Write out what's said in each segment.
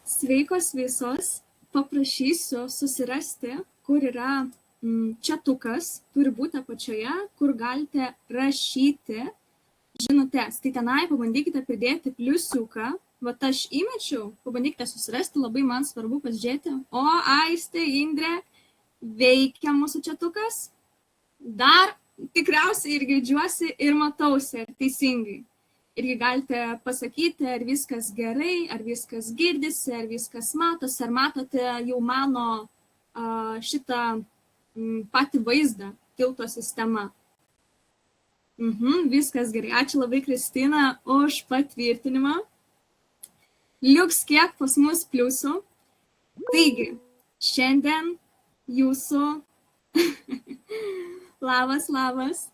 Sveikos visos, paprašysiu susirasti, kur yra čatukas, turi būti apačioje, kur galite rašyti žinutes. Tai tenai pabandykite pridėti pliusiuką, vat aš įmečiau, pabandykite susirasti, labai man svarbu pasižiūrėti. O, Aistė, Indrė, veikia mūsų čatukas. Dar tikriausiai ir girdžiuosi ir matausi, ar teisingai. Irgi galite pasakyti, ar viskas gerai, ar viskas girdisi, ar viskas matosi, ar matote jau mano šitą patį vaizdą, tilto sistema. Viskas gerai. Ačiū labai, Kristina, už patvirtinimą. Liuks kiek pas mus pliusų. Taigi, šiandien jūsų... labas.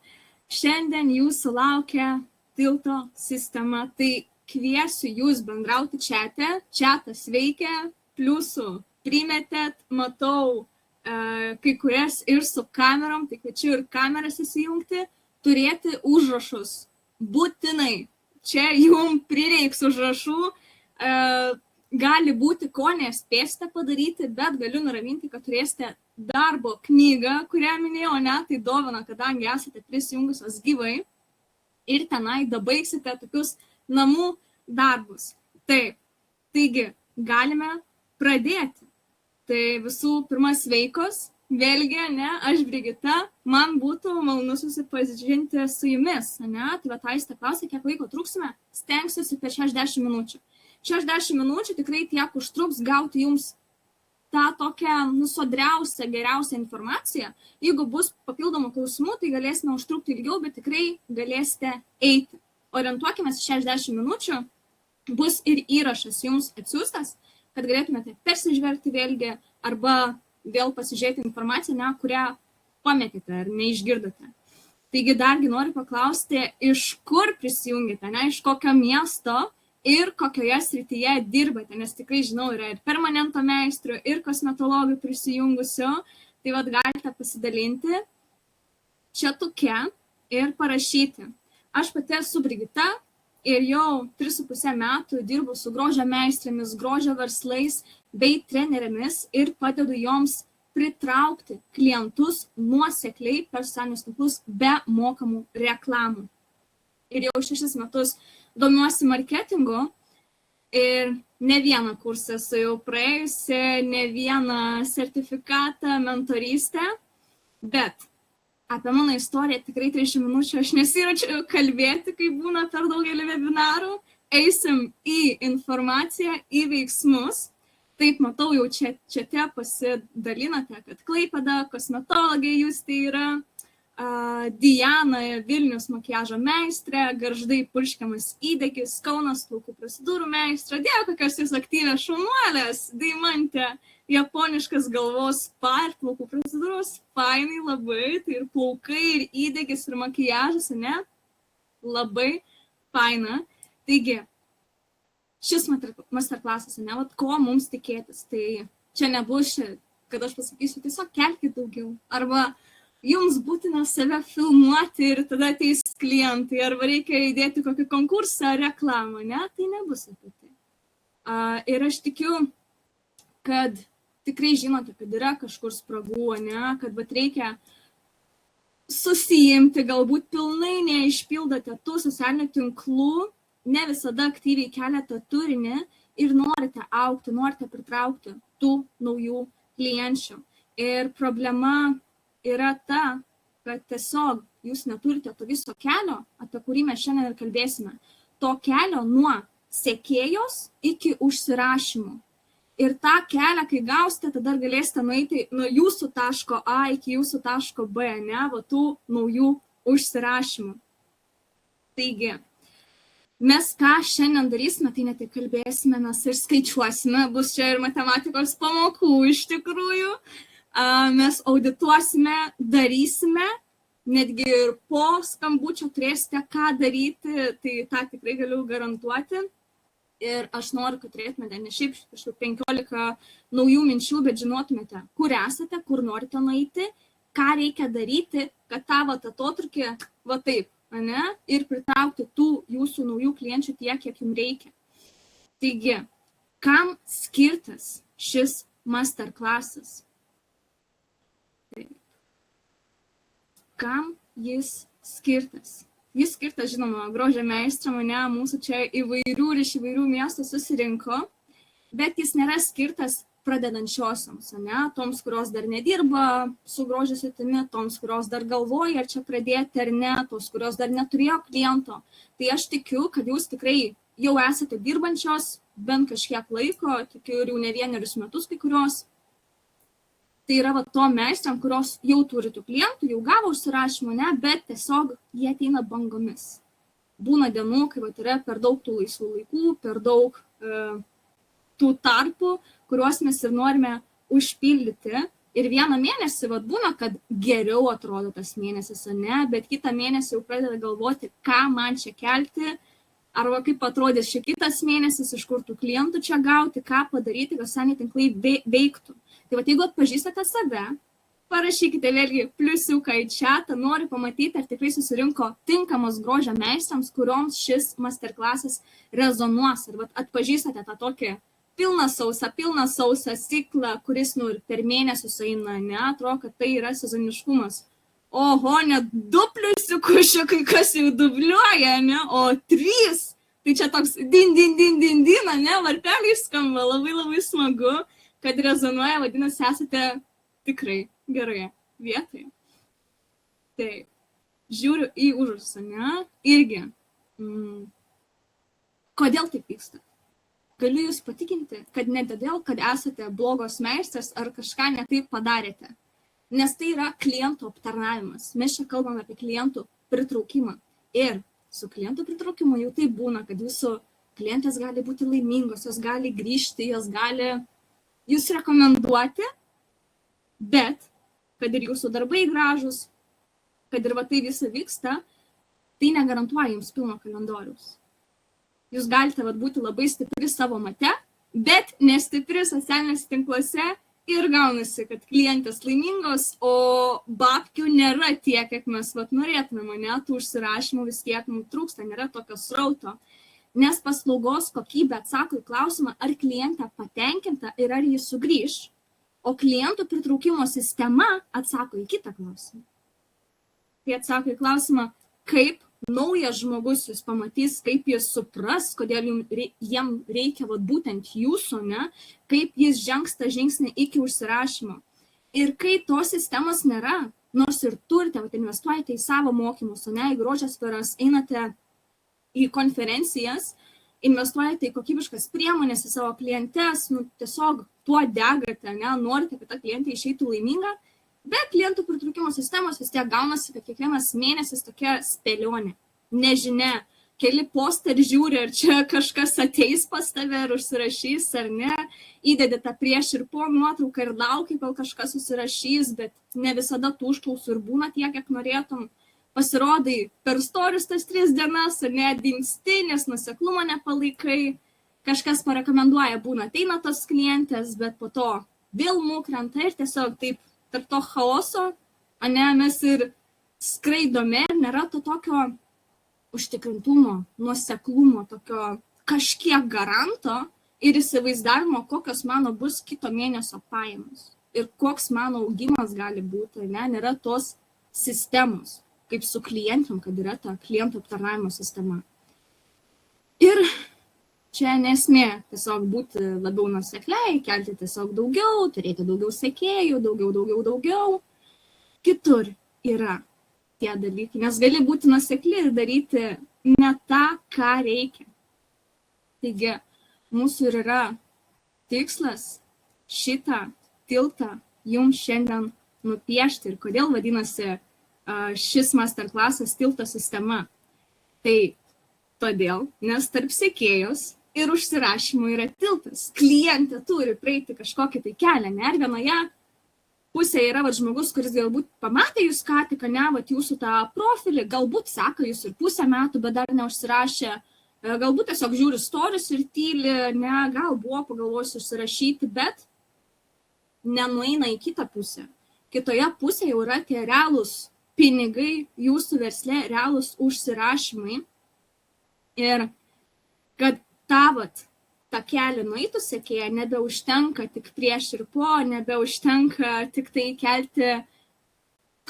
Šiandien jūsų laukia tilto sistema. Tai kviesiu jūs bendrauti čiate. Čiatas veikia, pliusų primetėt, matau kai kurias ir su kamerom, tai kviečiu ir kameras įsijungti, turėti užrašus. Būtinai. Čia jums prireiks užrašų. Gali būti, ko nespėsite padaryti, bet galiu nuraminti, kad turėsite darbo knygą, kurią minėjau, ne, tai dovana, kadangi esate prisijungusios gyvai ir tenai dabaigsite tokius namų darbus. Taip, taigi, galime pradėti. Tai visų pirma sveikos, vėlgi, ne, aš Brigita, man būtų malonu susipažinti su jumis, ne, tai va Aistė klausė, kiek laiko truksime, stengsiuosi per 60 minučių. 60 minučių tikrai tiek užtruks gauti jums tą tokią sodriausią, geriausią informaciją. Jeigu bus papildomų klausimų, tai galėsime užtrukti ilgiau, bet tikrai galėsite eiti. Orientuokime 60 minučių, bus ir įrašas jums atsiųstas, kad galėtumėte persižvelgti vėlgi arba vėl pasižiūrėti informaciją, ne, kurią pametėte ar neišgirdote. Taigi dargi noriu paklausti, iš kur prisijungėte, ne, iš kokio miesto ir kokioje srityje dirbate, nes tikrai žinau, yra ir permanento meistrių, ir kosmetologų prisijungusių, tai vad galite pasidalinti čatuke ir parašyti. Aš pati esu Brigita ir jau 3,5 metų dirbu su grožio meistrėmis, grožio verslais bei trenerėmis ir padedu joms pritraukti klientus nuosekliai per socialinius tinklus be mokamų reklamų. Ir jau 6 metus domiuosi marketingu ir ne vieną kursą esu jau praėjusi, ne vieną sertifikatą, mentorystę, bet apie mano istoriją tikrai 30 minučių aš nesiračiau kalbėti, kai būna per daugelį webinarų. Eisim į informaciją, į veiksmus. Taip, matau, jau čiate pasidalinate, kad Klaipėda, kosmetologė jūs tai yra, Diana, Vilnius makiažo meistrė, Gargždai purškiamas įdegis, Kaunas plaukų procedūrų meistrė, dėjo kokios jūs aktyvios šaunuolės, Deimantė, japoniškas galvos spa ir plaukų procedūros, fainai labai, tai ir plaukai, ir įdegis, ir makiažas, ne? Labai faina. Taigi, šis masterclassas, ne, vat ko mums tikėtis, tai čia nebus, kad aš pasakysiu, tiesiog kelkit daugiau, arba jums būtina save filmuoti ir tada ateis klientai, arba reikia įdėti kokį konkursą ar reklamą, ne, tai nebus apie tai. Ir aš tikiu, kad tikrai žinote, kad yra kažkur spragų, ne, kad vat reikia susijimti, galbūt pilnai neišpildote tų socialinių tinklų, ne visada aktyviai keliate turinį ir norite augti, norite pritraukti tų naujų klienčių. Ir problema yra ta, kad tiesiog jūs neturite to viso kelio, apie kurį mes šiandien ir kalbėsime. To kelio nuo sekėjos iki užsirašymų. Ir tą kelią, kai gausite, tada galėsite nueiti nuo jūsų taško A iki jūsų taško B, ne, va tų naujų užsirašymų. Taigi, mes ką šiandien darysime, tai ne tik kalbėsime, mes ir skaičiuosime, bus čia ir matematikos pamokų iš tikrųjų. Mes audituosime, darysime, netgi ir po skambučio turėsite ką daryti, tai tą tikrai galiu garantuoti. Ir aš noriu, kad turėtumėte ne šiaip 15 naujų minčių, bet žinotumėte, kur esate, kur norite nueiti, ką reikia daryti, kad tą atotrūkį va taip, ne, ir pritraukti tų jūsų naujų klienčių tiek, kiek jums reikia. Taigi, kam skirtas šis masterclassas? Kam jis skirtas? Jis skirtas, žinoma, grožio meistram, ne, mūsų čia įvairių ir iš įvairių miestų susirinko, bet jis nėra skirtas pradedančiosioms, ne, toms, kurios dar nedirba su grožio sritimi, toms, kurios dar galvoja, ar čia pradėti ar ne, tos, kurios dar neturėjo kliento. Tai aš tikiu, kad jūs tikrai jau esate dirbančios bent kažkiek laiko, tikiu ir jau ne vienerius metus kai kurios. Tai yra va to meistram, kurios jau turi tų klientų, jau gavo užsirašymą, ne, bet tiesiog jie ateina bangomis. Būna dienų, kai va yra per daug tų laisvų laikų, per daug tų tarpų, kuriuos mes ir norime užpildyti. Ir vieną mėnesį va būna, kad geriau atrodo tas mėnesis, ne, bet kitą mėnesį jau pradeda galvoti, ką man čia kelti, arba kaip atrodys šį kitas mėnesis, iš kur tų klientų čia gauti, ką padaryti, kad socialiniai tinklai veiktų. Tai va, jeigu atpažįstate save, parašykite vėlgi pliusiuką į chatą, noriu pamatyti, ar tikrai susirinko tinkamas grožio meistrams, kurioms šis masterclassas rezonuos. Ir va, atpažįstate tą tokį pilną sausą ciklą, kuris per mėnesius eina, ne, atrodo, kad tai yra sezoniškumas. Oho, net 2 pliusiukus čia kai kas jau dubliuoja, ne, o 3. Tai čia toks din, ne, varpeliai skamba, labai smagu, kad rezonuoja, vadinasi, esate tikrai geroje vietoje. Tai žiūriu į užrašą, ne, irgi. Kodėl taip vyksta? Galiu jūs patikinti, kad ne todėl, kad esate blogos meistras ar kažką ne taip padarėte. Nes tai yra klientų aptarnavimas. Mes čia kalbame apie klientų pritraukimą. Ir su klientų pritraukimu jau taip būna, kad jūsų klientės gali būti laimingos, jos gali grįžti, jos gali jūs rekomenduoti, bet kad ir jūsų darbai gražus, kad ir va tai visa vyksta, tai negarantuoja jums pilno kalendoriaus. Jūs galite va būti labai stipri savo mate, bet nestipri socialiniuose tinkluose ir gaunasi, kad klientės laimingos, o babkių nėra tiek, kiek mes va norėtume, ne, tų užsirašymų vis tiek mums trūksta, nėra tokio srauto. Nes paslaugos kokybė atsako į klausimą, ar klientė patenkinta ir ar jis sugrįš, o klientų pritraukimo sistema atsako į kitą klausimą. Tai atsako į klausimą, kaip naujas žmogus jūs pamatys, kaip jis supras, kodėl jiem reikia būtent jūsų, ne, kaip jis žengs tą žingsnį iki užsirašymo. Ir kai tos sistemos nėra, nors ir turite, investuojate į savo mokymus, ne, į grožio sferas, einate į konferencijas, investuojate į kokybiškas priemonės, į savo klientes, tiesiog tuo degate, ne, norite, kad ta klientė išeitų laiminga, bet klientų pritraukimo sistemos vis tiek gaunasi, kad kiekvienas mėnesis tokia spėlionė, nežinia, keli postai ir žiūri, ar čia kažkas ateis pas tave ir užsirašys, ar ne, įdedi tą prieš ir po nuotrauką ir lauki, kol kažkas užsirašys, bet ne visada tų užklausų ir būna tiek, kiek norėtum. Pasirodai per storius tas 3 dienas, ar ne, dingsti, nes nuoseklumo nepalaikai, kažkas parekomenduoja, būna ateina tos klientės, bet po to vėl nukrenta ir tiesiog taip tarp to chaoso, ane, mes ir skraidome ir nėra to tokio užtikrintumo, nuoseklumo, tokio kažkiek garanto ir įsivaizdavimo, kokios mano bus kito mėnesio pajamos ir koks mano augimas gali būti, ne, nėra tos sistemos, kaip su klientam, kad yra ta klientų aptarnavimo sistema. Ir čia nesmė tiesiog būti labiau nuosekliai, kelti tiesiog daugiau, turėti daugiau sekėjų, daugiau. Kitur yra tie dalykai, nes gali būti nuosekli ir daryti ne tą, ką reikia. Taigi, mūsų ir yra tikslas šitą tiltą jums šiandien nupiešti ir kodėl vadinasi šis masterclassas tilto sistema. Tai todėl, nes tarp sekėjos ir užsirašymo yra tiltas. Klientė turi praeiti kažkokį tai kelią, ne? Ir vienoje pusėje yra žmogus, kuris galbūt pamatė jūs ką tik, ne, jūsų tą profilį, galbūt seka jūs ir 1,5 metų, bet dar neužsirašė, galbūt tiesiog žiūri storius ir tyli, ne, gal buvo pagalvojus užsirašyti, bet nenueina į kitą pusę. Kitoje pusėje jau yra tie realūs pinigai jūsų versle, realūs užsirašymai. Ir kad tą tą kelią nueitų sekėja, nebeužtenka tik prieš ir po, nebeužtenka tik tai kelti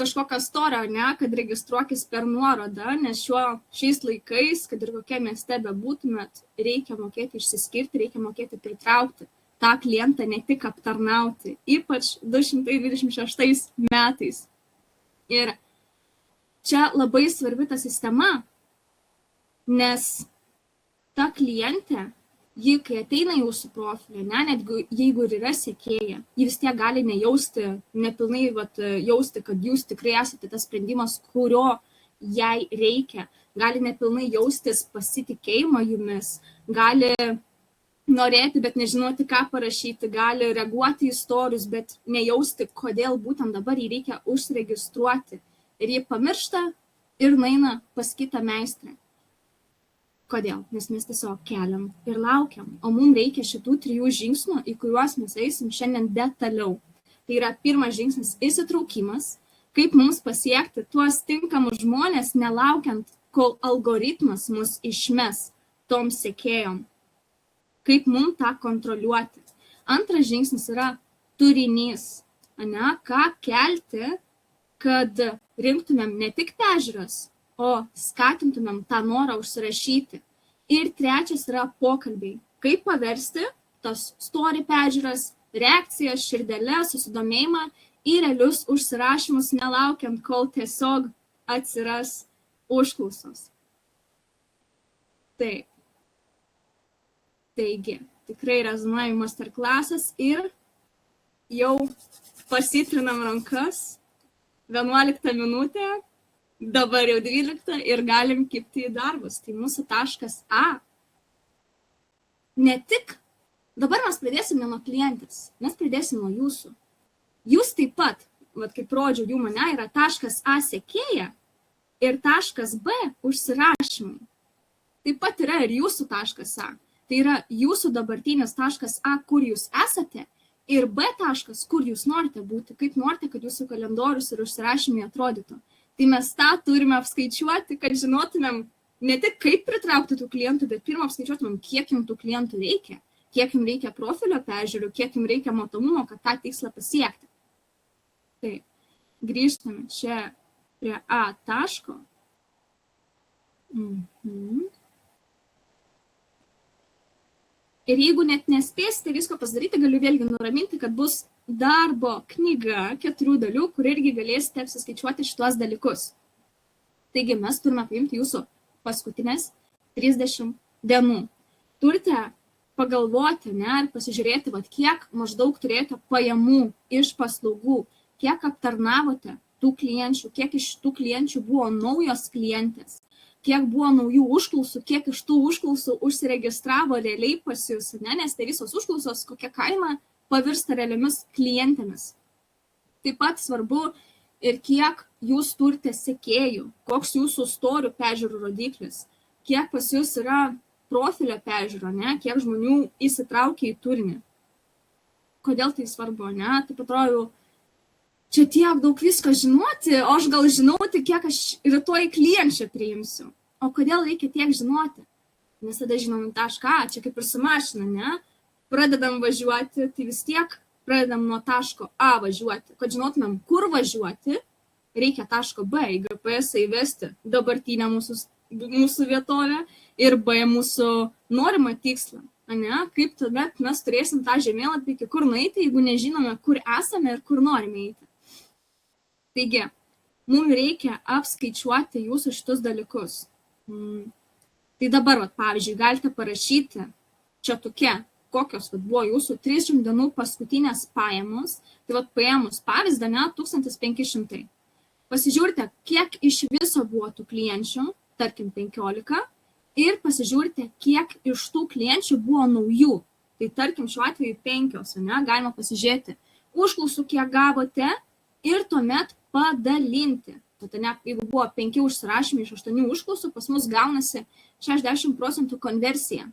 kažkokią storą, ne, kad registruokis per nuorodą, nes šiais laikais, kad ir kokie mieste bebūtumėt, reikia mokėti išsiskirti, reikia mokėti pritraukti tą klientą, ne tik aptarnauti, ypač 226 metais. Ir čia labai svarbi ta sistema, nes ta klientė, ji, kai ateina į jūsų profilį, ne, net jeigu ir yra sekėja, ji vis tiek gali nejausti, nepilnai jausti, kad jūs tikrai esate tas sprendimas, kurio jai reikia, gali nepilnai jaustis pasitikėjimą jumis, gali norėti, bet nežinoti, ką parašyti, gali reaguoti į istorius, bet nejausti, kodėl būtent dabar jį reikia užsiregistruoti. Ir jį pamiršta ir nueina pas kitą meistrę. Kodėl? Nes mes tiesiog keliam ir laukiam. O mums reikia šitų 3 žingsnių, į kuriuos mes eisim šiandien detaliau. Tai yra pirmas žingsnis – įsitraukimas, kaip mums pasiekti tuos tinkamus žmonės, nelaukiant, kol algoritmas mus išmes tom sekėjom. Kaip mums tą kontroliuoti. Antras žingsnis yra turinys. Ane? Ką kelti, kad rinktumėm ne tik peržiūras, o skatintumėm tą norą užsirašyti. Ir trečias yra pokalbiai. Kaip paversti tos story peržiūras, reakcijas, širdeles, susidomėjimą į realius užsirašymus, nelaukiant, kol tiesiog atsiras užklausos. Taip. Taigi, tikrai rezonuoja masterclassas ir jau pasitrinam rankas. 11 minutė. Dabar jau 12 ir galim kibti į darbus. Tai mūsų taškas A. Ne tik, dabar mes pradėsim ne nuo klientės, mes pradėsim nuo jūsų. Jūs taip pat, kaip rodžiau, jų mane yra taškas A sekėja ir taškas B užsirašymai. Taip pat yra ir jūsų taškas A. Tai yra jūsų dabartinis taškas A, kur jūs esate, ir B taškas, kur jūs norite būti, kaip norite, kad jūsų kalendorius ir užsirašymai atrodytų. Tai mes tą turime apskaičiuoti, kad žinotumėm ne tik kaip pritraukti tų klientų, bet pirmą apskaičiuotumėm, kiek jums tų klientų reikia, kiek jums reikia profilio peržiūrų, kiek jums reikia matomumo, kad tą tikslą pasiekti. Tai grįžtame čia prie A taško. Ir jeigu net nespėsite visko pasidaryti, galiu vėlgi nuraminti, kad bus darbo knyga 4 dalių, kur irgi galėsite apsiskaičiuoti šitos dalykus. Taigi mes turime paimti jūsų paskutinės 30 dienų. Turite pagalvoti, ne, ir pasižiūrėti, kiek maždaug turėjote pajamų iš paslaugų, kiek aptarnavote tų klienčių, kiek iš tų klienčių buvo naujos klientės, kiek buvo naujų užklausų, kiek iš tų užklausų užsiregistravo realiai pas jūs, ne, nes tai visos užklausos, kokia kaina pavirsta realiomis klientėmis. Taip pat svarbu ir kiek jūs turite sekėjų, koks jūsų storių peržiūrų rodiklis, kiek pas jūs yra profilio peržiūro, ne, kiek žmonių įsitraukia į turinį. Kodėl tai svarbu, ne? Taip atrodo, čia tiek daug visko žinoti, o aš gal žinau tik, kiek aš rytoj klienčią priimsiu. O kodėl reikia tiek žinoti? Nes tada žinom tašką A, čia kaip ir su mašina, ne? Pradedam važiuoti, tai vis tiek pradedam nuo taško A važiuoti. Kad žinotumėm, kur važiuoti, reikia taško B į GPS įvesti dabartinę mūsų vietovę ir B mūsų norimą tikslą. Ne? Kaip tuomet mes turėsim tą žemėlapį, iki kur nueiti, jeigu nežinome, kur esame ir kur norime eiti. Taigi, mums reikia apskaičiuoti jūsų šitus dalykus. Tai dabar, pavyzdžiui, galite parašyti čia tokia, kokios buvo jūsų 30 dienų paskutinės pajamos. Tai paėmus pavyzdą, ne, 1500. Pasižiūrite, kiek iš viso buvo tų klienčių, tarkim 15, ir pasižiūrite, kiek iš tų klienčių buvo naujų. Tai tarkim šiuo atveju 5, ne, galima pasižiūrėti užklausų, kiek gavote ir tuomet padalinti. Jeigu buvo 5 užsirašymai iš 8 užklausų, pas mus gaunasi 60% konversija.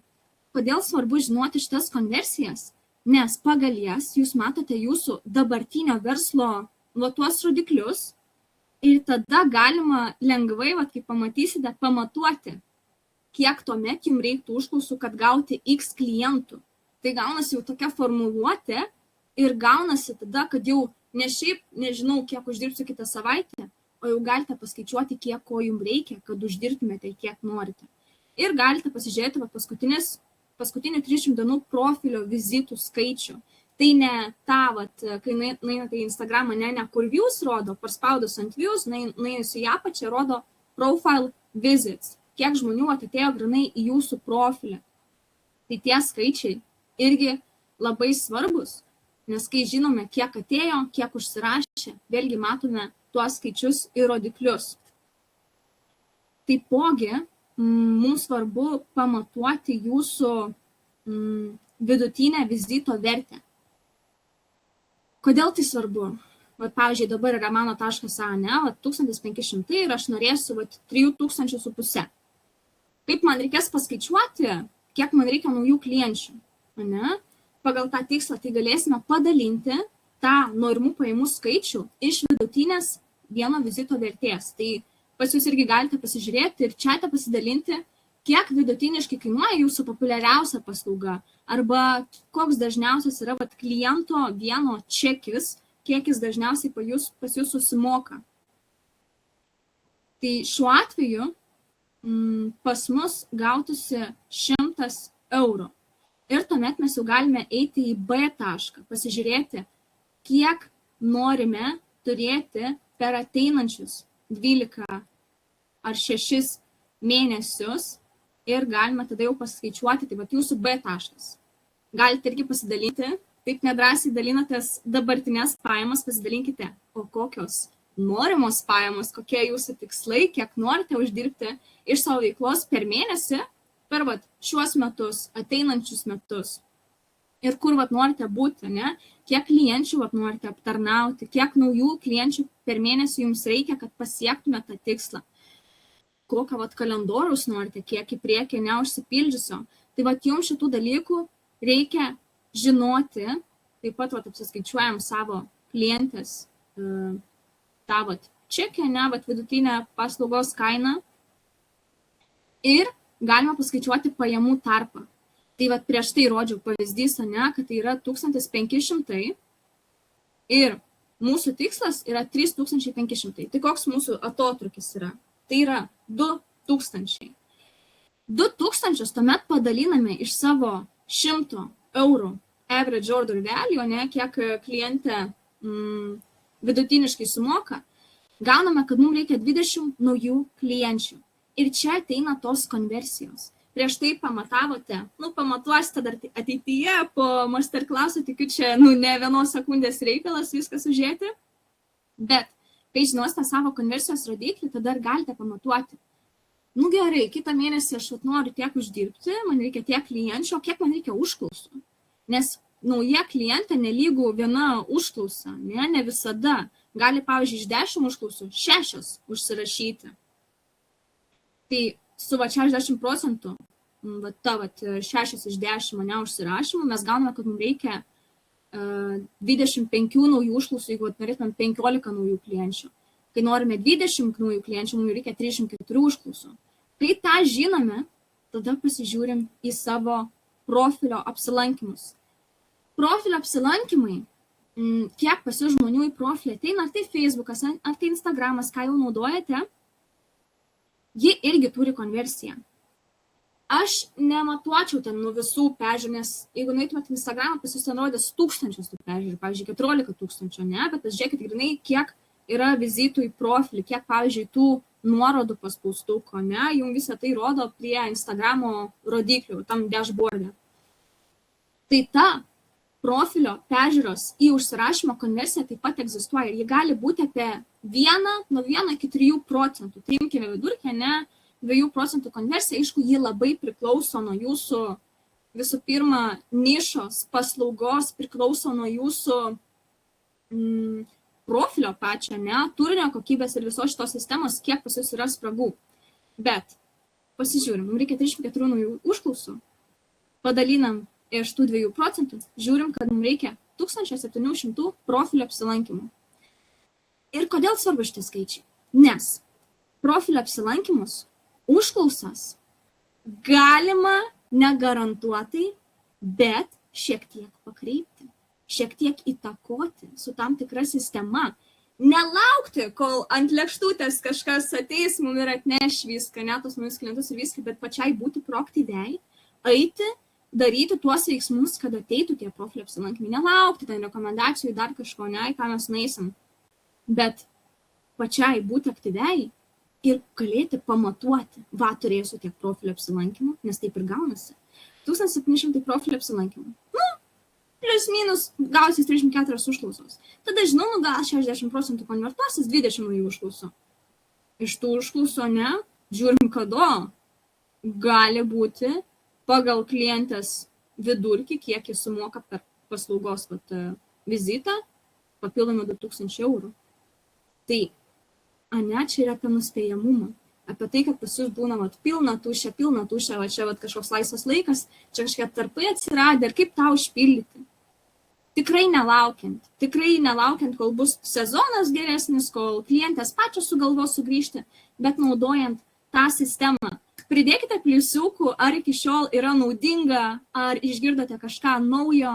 Kodėl svarbu žinoti šitas konversijas? Nes pagal jas jūs matote jūsų dabartinio verslo tuos rodiklius ir tada galima lengvai, kaip pamatysite, pamatuoti, kiek tuomet jums reiktų užklausų, kad gauti X klientų. Tai gaunasi jau tokia formuluotė ir gaunasi tada, kad jau ne šiaip nežinau, kiek uždirbsiu kitą savaitę, o jau galite paskaičiuoti, kiek ko jums reikia, kad uždirbtumėte, kiek norite. Ir galite pasižiūrėti paskutinių 300 dienų profilio vizitų skaičių. Tai ne ta, kai nueinate į Instagramą, ne kur views rodo, parspaudus ant views, nuėjus į apačią, rodo profile visits, kiek žmonių atėjo grinai į jūsų profilį. Tai tie skaičiai irgi labai svarbus, nes kai žinome, kiek atėjo, kiek užsirašė, vėlgi matome tuos skaičius ir rodiklius. Taipogi, mums svarbu pamatuoti jūsų vidutinę vizito vertę. Kodėl tai svarbu? Pavyzdžiui, dabar yra mano taškas.a, 1500 ir aš norėsiu 3500. Kaip man reikės paskaičiuoti, kiek man reikia naujų klienčių? Pagal tą tikslą tai galėsime padalinti tą norimų pajamų skaičių iš vidutinės vieno vizito vertės. Tai pas jūs irgi galite pasižiūrėti ir čia pasidalinti, kiek vidutiniškai kainuoja jūsų populiariausia paslauga arba koks dažniausias yra kliento vieno čekis, kiek jis dažniausiai pas jūs susimoka. Tai šiuo atveju pas mus gautųsi 100 eurų. Ir tuomet mes jau galime eiti į B tašką, pasižiūrėti, kiek norime turėti per ateinančius 12 ar 6 mėnesius ir galime tada jau paskaičiuoti, tai jūsų B taškas. Galite irgi pasidalinti, taip nedrąsiai dalinatės dabartinės pajamas, pasidalinkite, o kokios norimos pajamos, kokie jūsų tikslai, kiek norite uždirbti iš savo veiklos per mėnesį, per šiuos metus, ateinančius metus. Ir kur norite būti, kiek klienčių norite aptarnauti, kiek naujų klienčių per mėnesį jums reikia, kad pasiektumėte tą tikslą. Kokio kalendoriaus norite, kiek į priekį neužsipildžiusio. Tai jums šitų dalykų reikia žinoti, taip pat apsiskaičiuojam savo klientės tą čekį, vidutinę paslaugos kainą ir galima paskaičiuoti pajamų tarpą. Tai prieš tai rodžiau pavyzdys, kad tai yra 1500 ir mūsų tikslas yra 3500. Tai koks mūsų atotrukis yra? Tai yra 2000. 2000 tuomet padaliname iš savo 100 eurų average order value, kiek klientė vidutiniškai sumoka, gauname, kad mums reikia 20 naujų klienčių. Ir čia ateina tos konversijos. Prieš tai pamatavote, pamatuosite dar ateityje po masterclass'o, tikiu čia, ne vienos sekundės reikalas viskas užėti, bet kai žinosite savo konversijos rodiklį, tada ir galite pamatuoti. Gerai, kitą mėnesį aš noriu tiek uždirbti, man reikia tiek klienčių, o kiek man reikia užklausų. Nes nauja klientė nelygų viena užklausa, ne visada. Gali, pavyzdžiui, iš 10 užklausų 6 užsirašyti. Tai su 60%, ta 6 iš 10 neužsirašymų, mes gauname, kad mums reikia 25 naujų užklausų, jeigu norėtumėm 15 naujų klienčių. Kai norime 20 naujų klienčių, mums reikia 34 užklausų. Kai tą žinome, tada pasižiūrim į savo profilio apsilankymus. Profilio apsilankymai, kiek pas jūs žmonių į profilį ateina, ar tai Facebookas, ar tai Instagramas, ką jau naudojate, ji irgi turi konversiją. Aš nematuočiau ten visų peržiūrų, nes jeigu nueitumėt į Instagramą, pas jūs ten rodės 1000 tų peržiūrų, pavyzdžiui, 14 000, bet žiūrėkit grinai, kiek yra vizitų į profilį, kiek, pavyzdžiui, tų nuorodų paspaustukų, jums visą tai rodo prie Instagramo rodiklių, tam dashboard'e. Tai ta profilio peržiūros į užsirašymo konversiją taip pat egzistuoja ir ji gali būti apie nuo 1 iki 3%. Tai imkime vidurkį, 2% konversija, aišku, ji labai priklauso nuo jūsų, visų pirma, nišos, paslaugos, priklauso nuo jūsų profilio pačio, turinio kokybės ir visos šitos sistemos, kiek pas jūs yra spragų. Bet pasižiūrim, mums reikia 34 naujų užklausų, padalinam iš tų 2%, žiūrim, kad mums reikia 1700 profilio apsilankymų. Ir kodėl svarbu šitie skaičiai? Nes profilio apsilankymus, užklausas galima negarantuotai, bet šiek tiek pakreipti, šiek tiek įtakoti su tam tikra sistema. Nelaukti, kol ant lėkštutės kažkas ateis mum ir atneš viską, net tos naujus klientus ir viską, bet pačiai būti proaktyviai, eiti, daryti tuos veiksmus, kad ateitų tie profilio apsilankymai, nelaukti ten rekomendacijų, dar kažko, ne, ką mes nueisim, bet pačiai būti aktyviai ir galėti pamatuoti, va, turėsiu tiek profilio apsilankymų, nes taip ir gaunasi. 1700 profilio apsilankymų. Nu, plius minus gausis 34 užklausos. Tada žinau, gal 60% konvertuosis 20 naujų užklausų. Iš tų užklausų, ne, žiūrim, kada gali būti pagal klientės vidurkį, kiek jis sumoka per paslaugos vizitą, papildomai 2000 eurų. Tai, ane, čia yra apie nuspėjamumą. Apie tai, kad pas jūs būna pilna tuščia, va čia kažkoks laisvas laikas, čia kažkiek tarpai atsiradę ir kaip tą užpildyti. Tikrai nelaukiant, kol bus sezonas geresnis, kol klientės pačios sugalvos sugrįžti, bet naudojant tą sistemą. Pridėkite pliusiukų, ar iki šiol yra naudinga, ar išgirdote kažką naujo,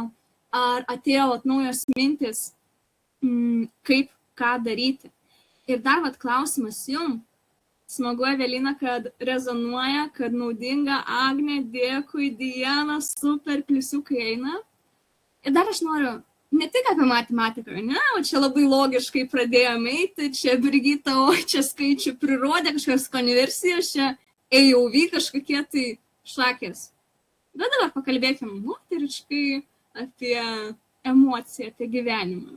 ar atėjo naujos mintis, kaip ką daryti. Ir dar klausimas jums. Smagu, Evelina, kad rezonuoja, kad naudinga, Agnė, dėkui, Diana, super, pliusiukai eina. Ir dar aš noriu, ne tik apie matematiką, ne, o čia labai logiškai pradėjome eiti, čia Brigita, o čia skaičių prirodė, kažkokios konversijos, čia EUV kažkokie tai šakės. Bet dabar pakalbėkime moteriškai apie emociją, apie gyvenimą.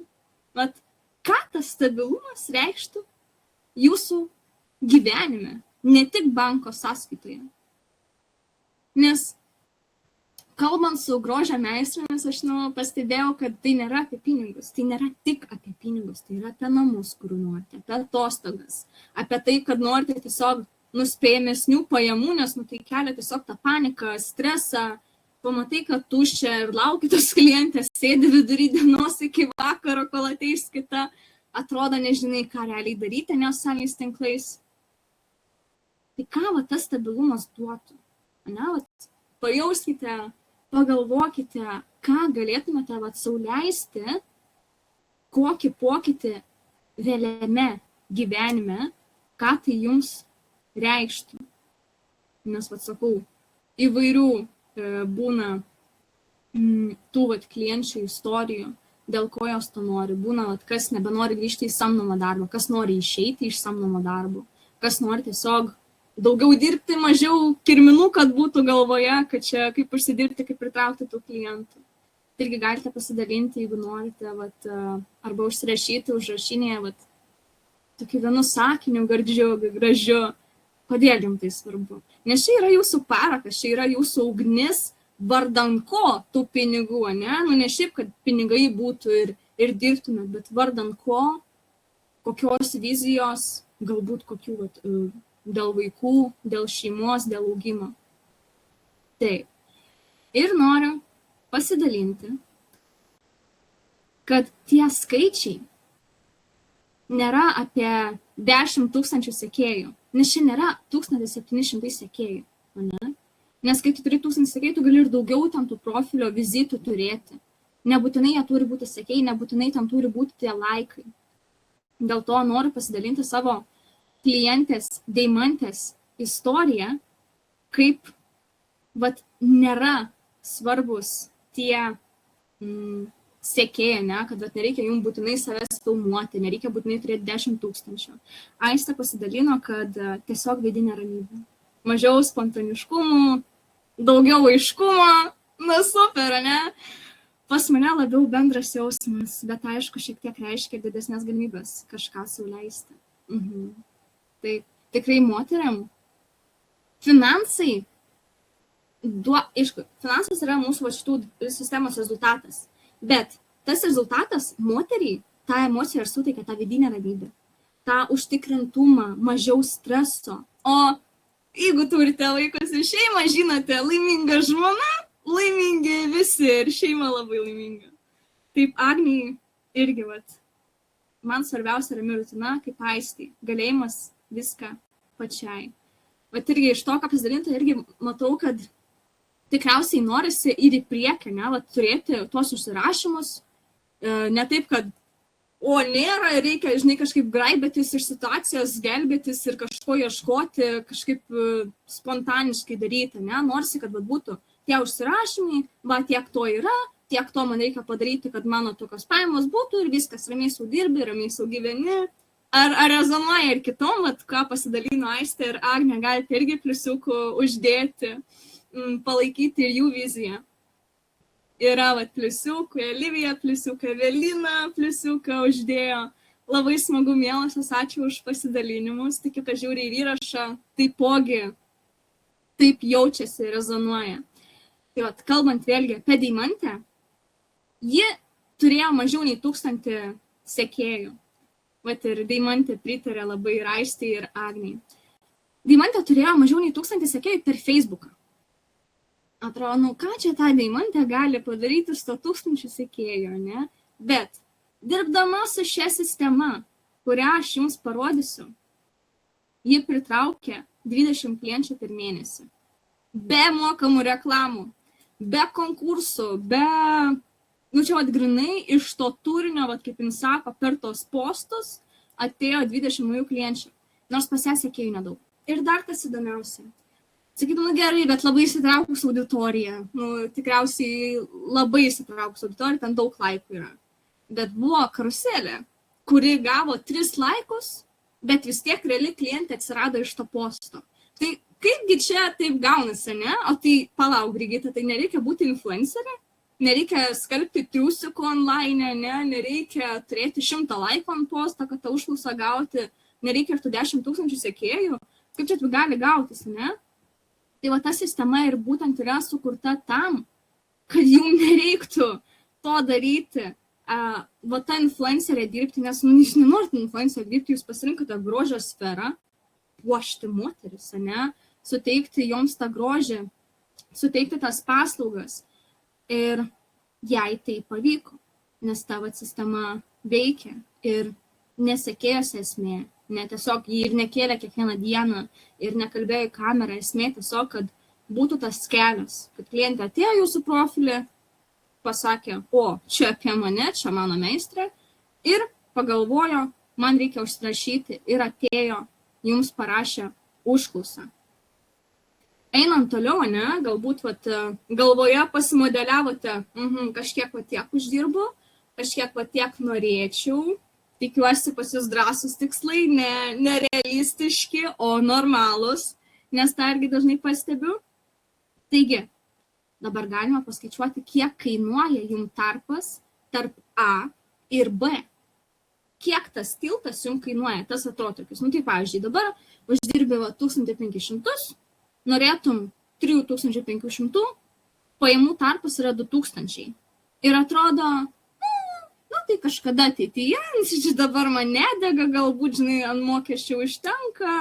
Vat, ką tas stabilumas reikštų jūsų gyvenime, ne tik banko sąskaitoje. Nes kalbant su grožio meistrėmis, aš pastebėjau, kad tai nėra apie pinigus, tai nėra tik apie pinigus, tai yra apie namus, kurių norite, apie atostogas, apie tai, kad norite tiesiog nuspėjamesnių pajamų, nes tai kelia tiesiog tą paniką, stresą, pamatai, kad tuščia ir lauki tos klientės, sėdi vidury dienos iki vakaro, kol ateis kita, atrodo nežinai, ką realiai daryti, nes socialiniais tinklais. Tai ką tas stabilumas duotų? Pajauskite, pagalvokite, ką galėtumėte sau leisti, kokį pokytį realiame gyvenime, ką tai jums reikštų. Nes, sakau, įvairių būna tų klienčių istorijų, dėl ko jos to nori. Būna, kas nebenori grįžti į samdomą darbą, kas nori išeiti iš samdomo darbo, kas nori tiesiog daugiau dirbti, mažiau kirminų, kad būtų galvoje, kad čia kaip užsidirbti, kaip pritraukti tų klientų. Irgi galite pasidalinti, jeigu norite, arba užsirašyti, užrašinėje, tokiu vienu sakiniu, gražiu, kodėl jums tai svarbu. Nes čia yra jūsų parakas, čia yra jūsų ugnis, vardan ko tų pinigų, ne? Ne šiaip, kad pinigai būtų ir dirbtumėt, bet vardan ko, kokios vizijos, galbūt kokių dėl vaikų, dėl šeimos, dėl augimo. Taip. Ir noriu pasidalinti, kad tie skaičiai nėra apie 10 000 sekėjų, nes čia nėra 1700 sekėjų. Ne? Nes kai tu turi 1000 sekėjų, tu gali ir daugiau tam tų profilio vizitų turėti. Nebūtinai jie turi būti sekėjai, nebūtinai tam turi būti tie laikai. Dėl to noriu pasidalinti savo klientės Deimantės istoriją, kaip nėra svarbus tie sekėjai, ne, kad nereikia jums būtinai savęs filmuoti, nereikia būtinai turėti 10 000. Aistė pasidalino, kad tiesiog vidinė ramybė. Mažiau spontaniškumų, daugiau aiškumo, na super, ne? Pas mane labiau bendras jausmas, bet aišku, šiek tiek reiškia didesnės galimybės kažką sau leisti. Tai tikrai moteriam finansai, finansas yra mūsų šitų sistemos rezultatas, bet tas rezultatas moteriai tą emociją ir suteikia, tą vidinę ramybę, tą užtikrintumą, mažiau streso. O jeigu turite vaikus ir šeimą, žinote, laiminga žmona, laimingi visi ir šeima labai laiminga. Taip, Agniai irgi, man svarbiausia rami rutina, kaip Aistei, galėjimas viską pačiai. Bet irgi iš to, ką pasidalinta, irgi matau, kad tikriausiai norisi ir į priekį, ne, vat, turėti tuos užsirašymus, ne taip, kad o nėra, reikia, žinai, kažkaip graibėtis iš situacijos, gelbėtis ir kažko ieškoti, kažkaip spontaniškai daryti, ne, norisi, kad būtų tie užsirašymai, va, tiek to yra, tiek to man reikia padaryti, kad mano tokios pajamos būtų ir viskas, ramiai sau dirbi, ramiai sau gyveni. Ar rezonuoja ir kitom, vat, ką pasidalino Aistė ir Agnė, galite irgi pliusiukų uždėti, palaikyti ir jų viziją. Yra vat, pliusiukų, Elivija pliusiuką, Evelina pliusiuką uždėjo. Labai smagu, mielosios, ačiū už pasidalinimus. Tikiu, kad žiūri ir įrašą, taipogi taip jaučiasi, rezonuoja. Tai vat, kalbant vėlgi apie Deimantę, ji turėjo mažiau nei 1000 sekėjų. Vat ir Deimantė pritarė labai ir Aistei ir Agniai. Deimantė turėjo mažiau nei 1000 sekėjų per Facebooką. Atrodo, nu ką čia ta Deimantė gali padaryti su 1000 sekėjų, ne? Bet dirbdama su šia sistema, kurią aš jums parodysiu, ji pritraukė 20 klienčių per mėnesį. Be mokamų reklamų, be konkursų, be... Nu, čia atgrinai iš to turinio, kaip jums sako, per tos postus atėjo 20 naujų klienčių, nors pas ją sekėjų nedaug. Ir dar kas įdomiausia. Sakytum, nu gerai, bet labai įsitraukus auditorija. Nu, tikriausiai labai įsitraukus auditorija, ten daug laikų yra. Bet buvo karuselė, kuri gavo 3 laikus, bet vis tiek reali klientė atsirado iš to posto. Tai kaipgi čia taip gaunasi, ne? O tai palauk, Brigita, tai nereikia būti influencerė? Nereikia skalbti triusikų online, ne? Nereikia turėti 100 laikų ant postą, kad tą užklausą gauti, nereikia ir tų 10 000 sekėjų. Kaip čia gali gautis, ne? Tai va ta sistema ir būtent yra sukurta tam, kad jums nereiktų to daryti. Va ta influencerė dirbti, nes jūs nenorite influencerė dirbti, jūs pasirinkote grožio sferą, puošti moteris, ne? Suteikti joms tą grožį, suteikti tas paslaugas. Ir jai tai pavyko, nes tavo sistema veikia ir nesekėjos esmė, ne tiesiog jį ir nekėlė kiekvieną dieną ir nekalbėjo į kamerą, esmė tiesiog, kad būtų tas kelias, kad klientė atėjo jūsų profilį, pasakė, o, čia apie mane, čia mano meistrė, ir pagalvojo, man reikia užsirašyti ir atėjo, jums parašė užklausą. Einant toliau, ne, galbūt galvoje pasimodeliavote, kažkiek tiek uždirbu, kažkiek tiek norėčiau, tikiuosi pas jūs drąsūs tikslai, ne realistiški, o normalūs, nes tą irgi dažnai pastebiu. Taigi, dabar galima paskaičiuoti, kiek kainuoja jums tarpas tarp A ir B. Kiek tas tiltas jums kainuoja, tas atotrūkis. Nu tai, pavyzdžiui, dabar uždirbi 1500, norėtum 3500, pajamų tarpas yra 2000. Ir atrodo, nu tai kažkada ateityje, nes dabar man nedega, galbūt, žinai, ant mokesčių užtenka,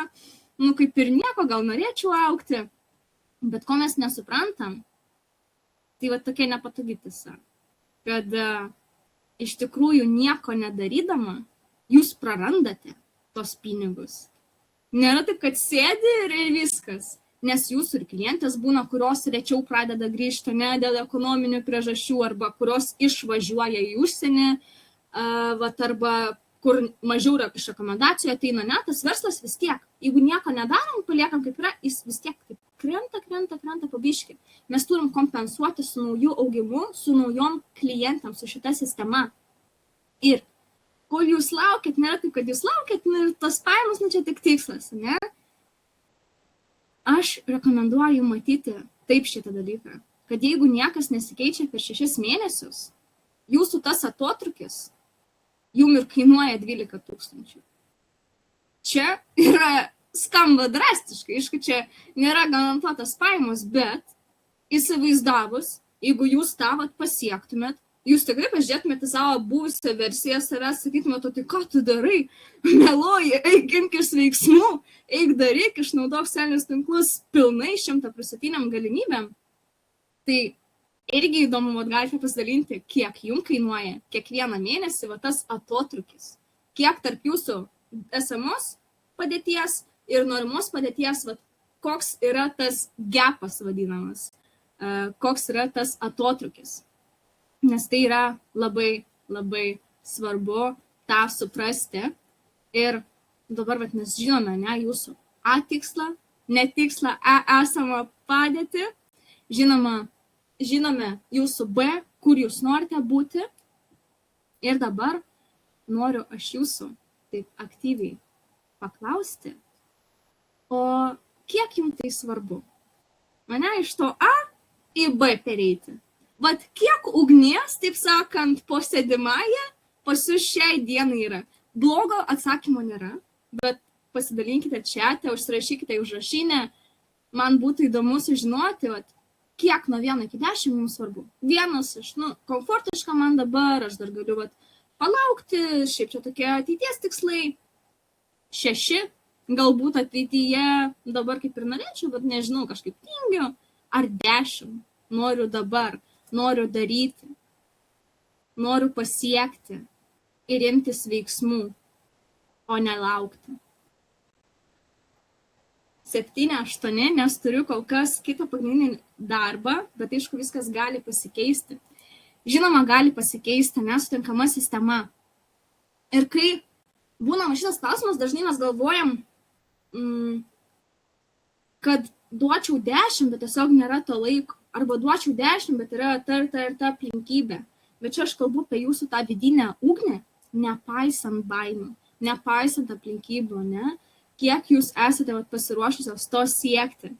nu kaip ir nieko, gal norėčiau augti. Bet ko mes nesuprantam, tai va tokia nepatogi tiesa, kad iš tikrųjų nieko nedarydama, jūs prarandate tos pinigus. Nėra taip, kad sėdi ir viskas. Nes jūsų ir klientės būna, kurios rečiau pradeda grįžti ne dėl ekonominių priežasčių, arba kurios išvažiuoja į užsienį, arba kur mažiau yra iš rekomendacijų ateina, ne, tas verslas vis tiek, jeigu nieko nedarom, paliekam kaip yra, jis vis tiek taip krenta po biškį. Mes turim kompensuoti su nauju augimu, su naujom klientams, su šita sistema. Ir kol jūs laukit, nėra taip, kad jūs laukit, tas pajamas, čia tik tikslas, ne? Aš rekomenduoju matyti taip šitą dalyką, kad jeigu niekas nesikeičia per 6 mėnesius, jūsų tas atotrūkis jums ir kainuoja 12 000. Čia yra skamba drastiškai, aišku, čia nėra garantuotas pajamos, bet įsivaizdavus, jeigu jūs tą pasiektumėt, jūs tikrai pažiūrėtumėte savo buvusią versiją savęs, sakytumėte, tai ką tu darai, meluoji, eik imkis veiksmų, eik daryk, išnaudok socialinius tinklus pilnai 100% galimybėm. Tai irgi įdomu, galite pasidalinti, kiek jums kainuoja kiekvieną mėnesį tas atotrūkis, kiek tarp jūsų esamos padėties ir norimos padėties, koks yra tas gapas vadinamas, koks yra tas atotrukis. Nes tai yra labai, labai svarbu tą suprasti. Ir dabar mes žinome, ne, jūsų A tikslą, netikslą, esamą padėtį. Žinome jūsų B, kur jūs norite būti. Ir dabar noriu aš jūsų taip aktyviai paklausti, o kiek jums tai svarbu? Mane iš to A į B pereiti. Vat kiek ugnies, taip sakant, po sėdimąją pas jūs šiai dienai yra? Blogo atsakymo nėra, bet pasidalinkite čiate, užsirašykite į užrašinę. Man būtų įdomu sužinoti, vat, kiek nuo 1 iki 10 jums svarbu. Vienas iš, komfortiška man dabar, aš dar galiu palaukti, šiaip čia tokie ateities tikslai. 6, galbūt ateityje dabar kaip ir norėčiau, bet nežinau, kažkaip tingiu. Ar 10, noriu dabar. Noriu daryti, noriu pasiekti ir imtis veiksmų, o nelaukti. 7, 8, nes turiu kol kas kitą pagrindinį darbą, bet aišku, viskas gali pasikeisti. Žinoma, gali pasikeisti, nesutinkama sistema. Ir kai būna šitas klausimas, dažnai mes galvojam, kad duočiau 10, bet tiesiog nėra to laiko. Arba duočiau 10, bet yra ta aplinkybė. Bet čia aš kalbu apie jūsų tą vidinę ugnį, nepaisant baimių, nepaisant aplinkybių, ne? Kiek jūs esate pasiruošusios to siekti.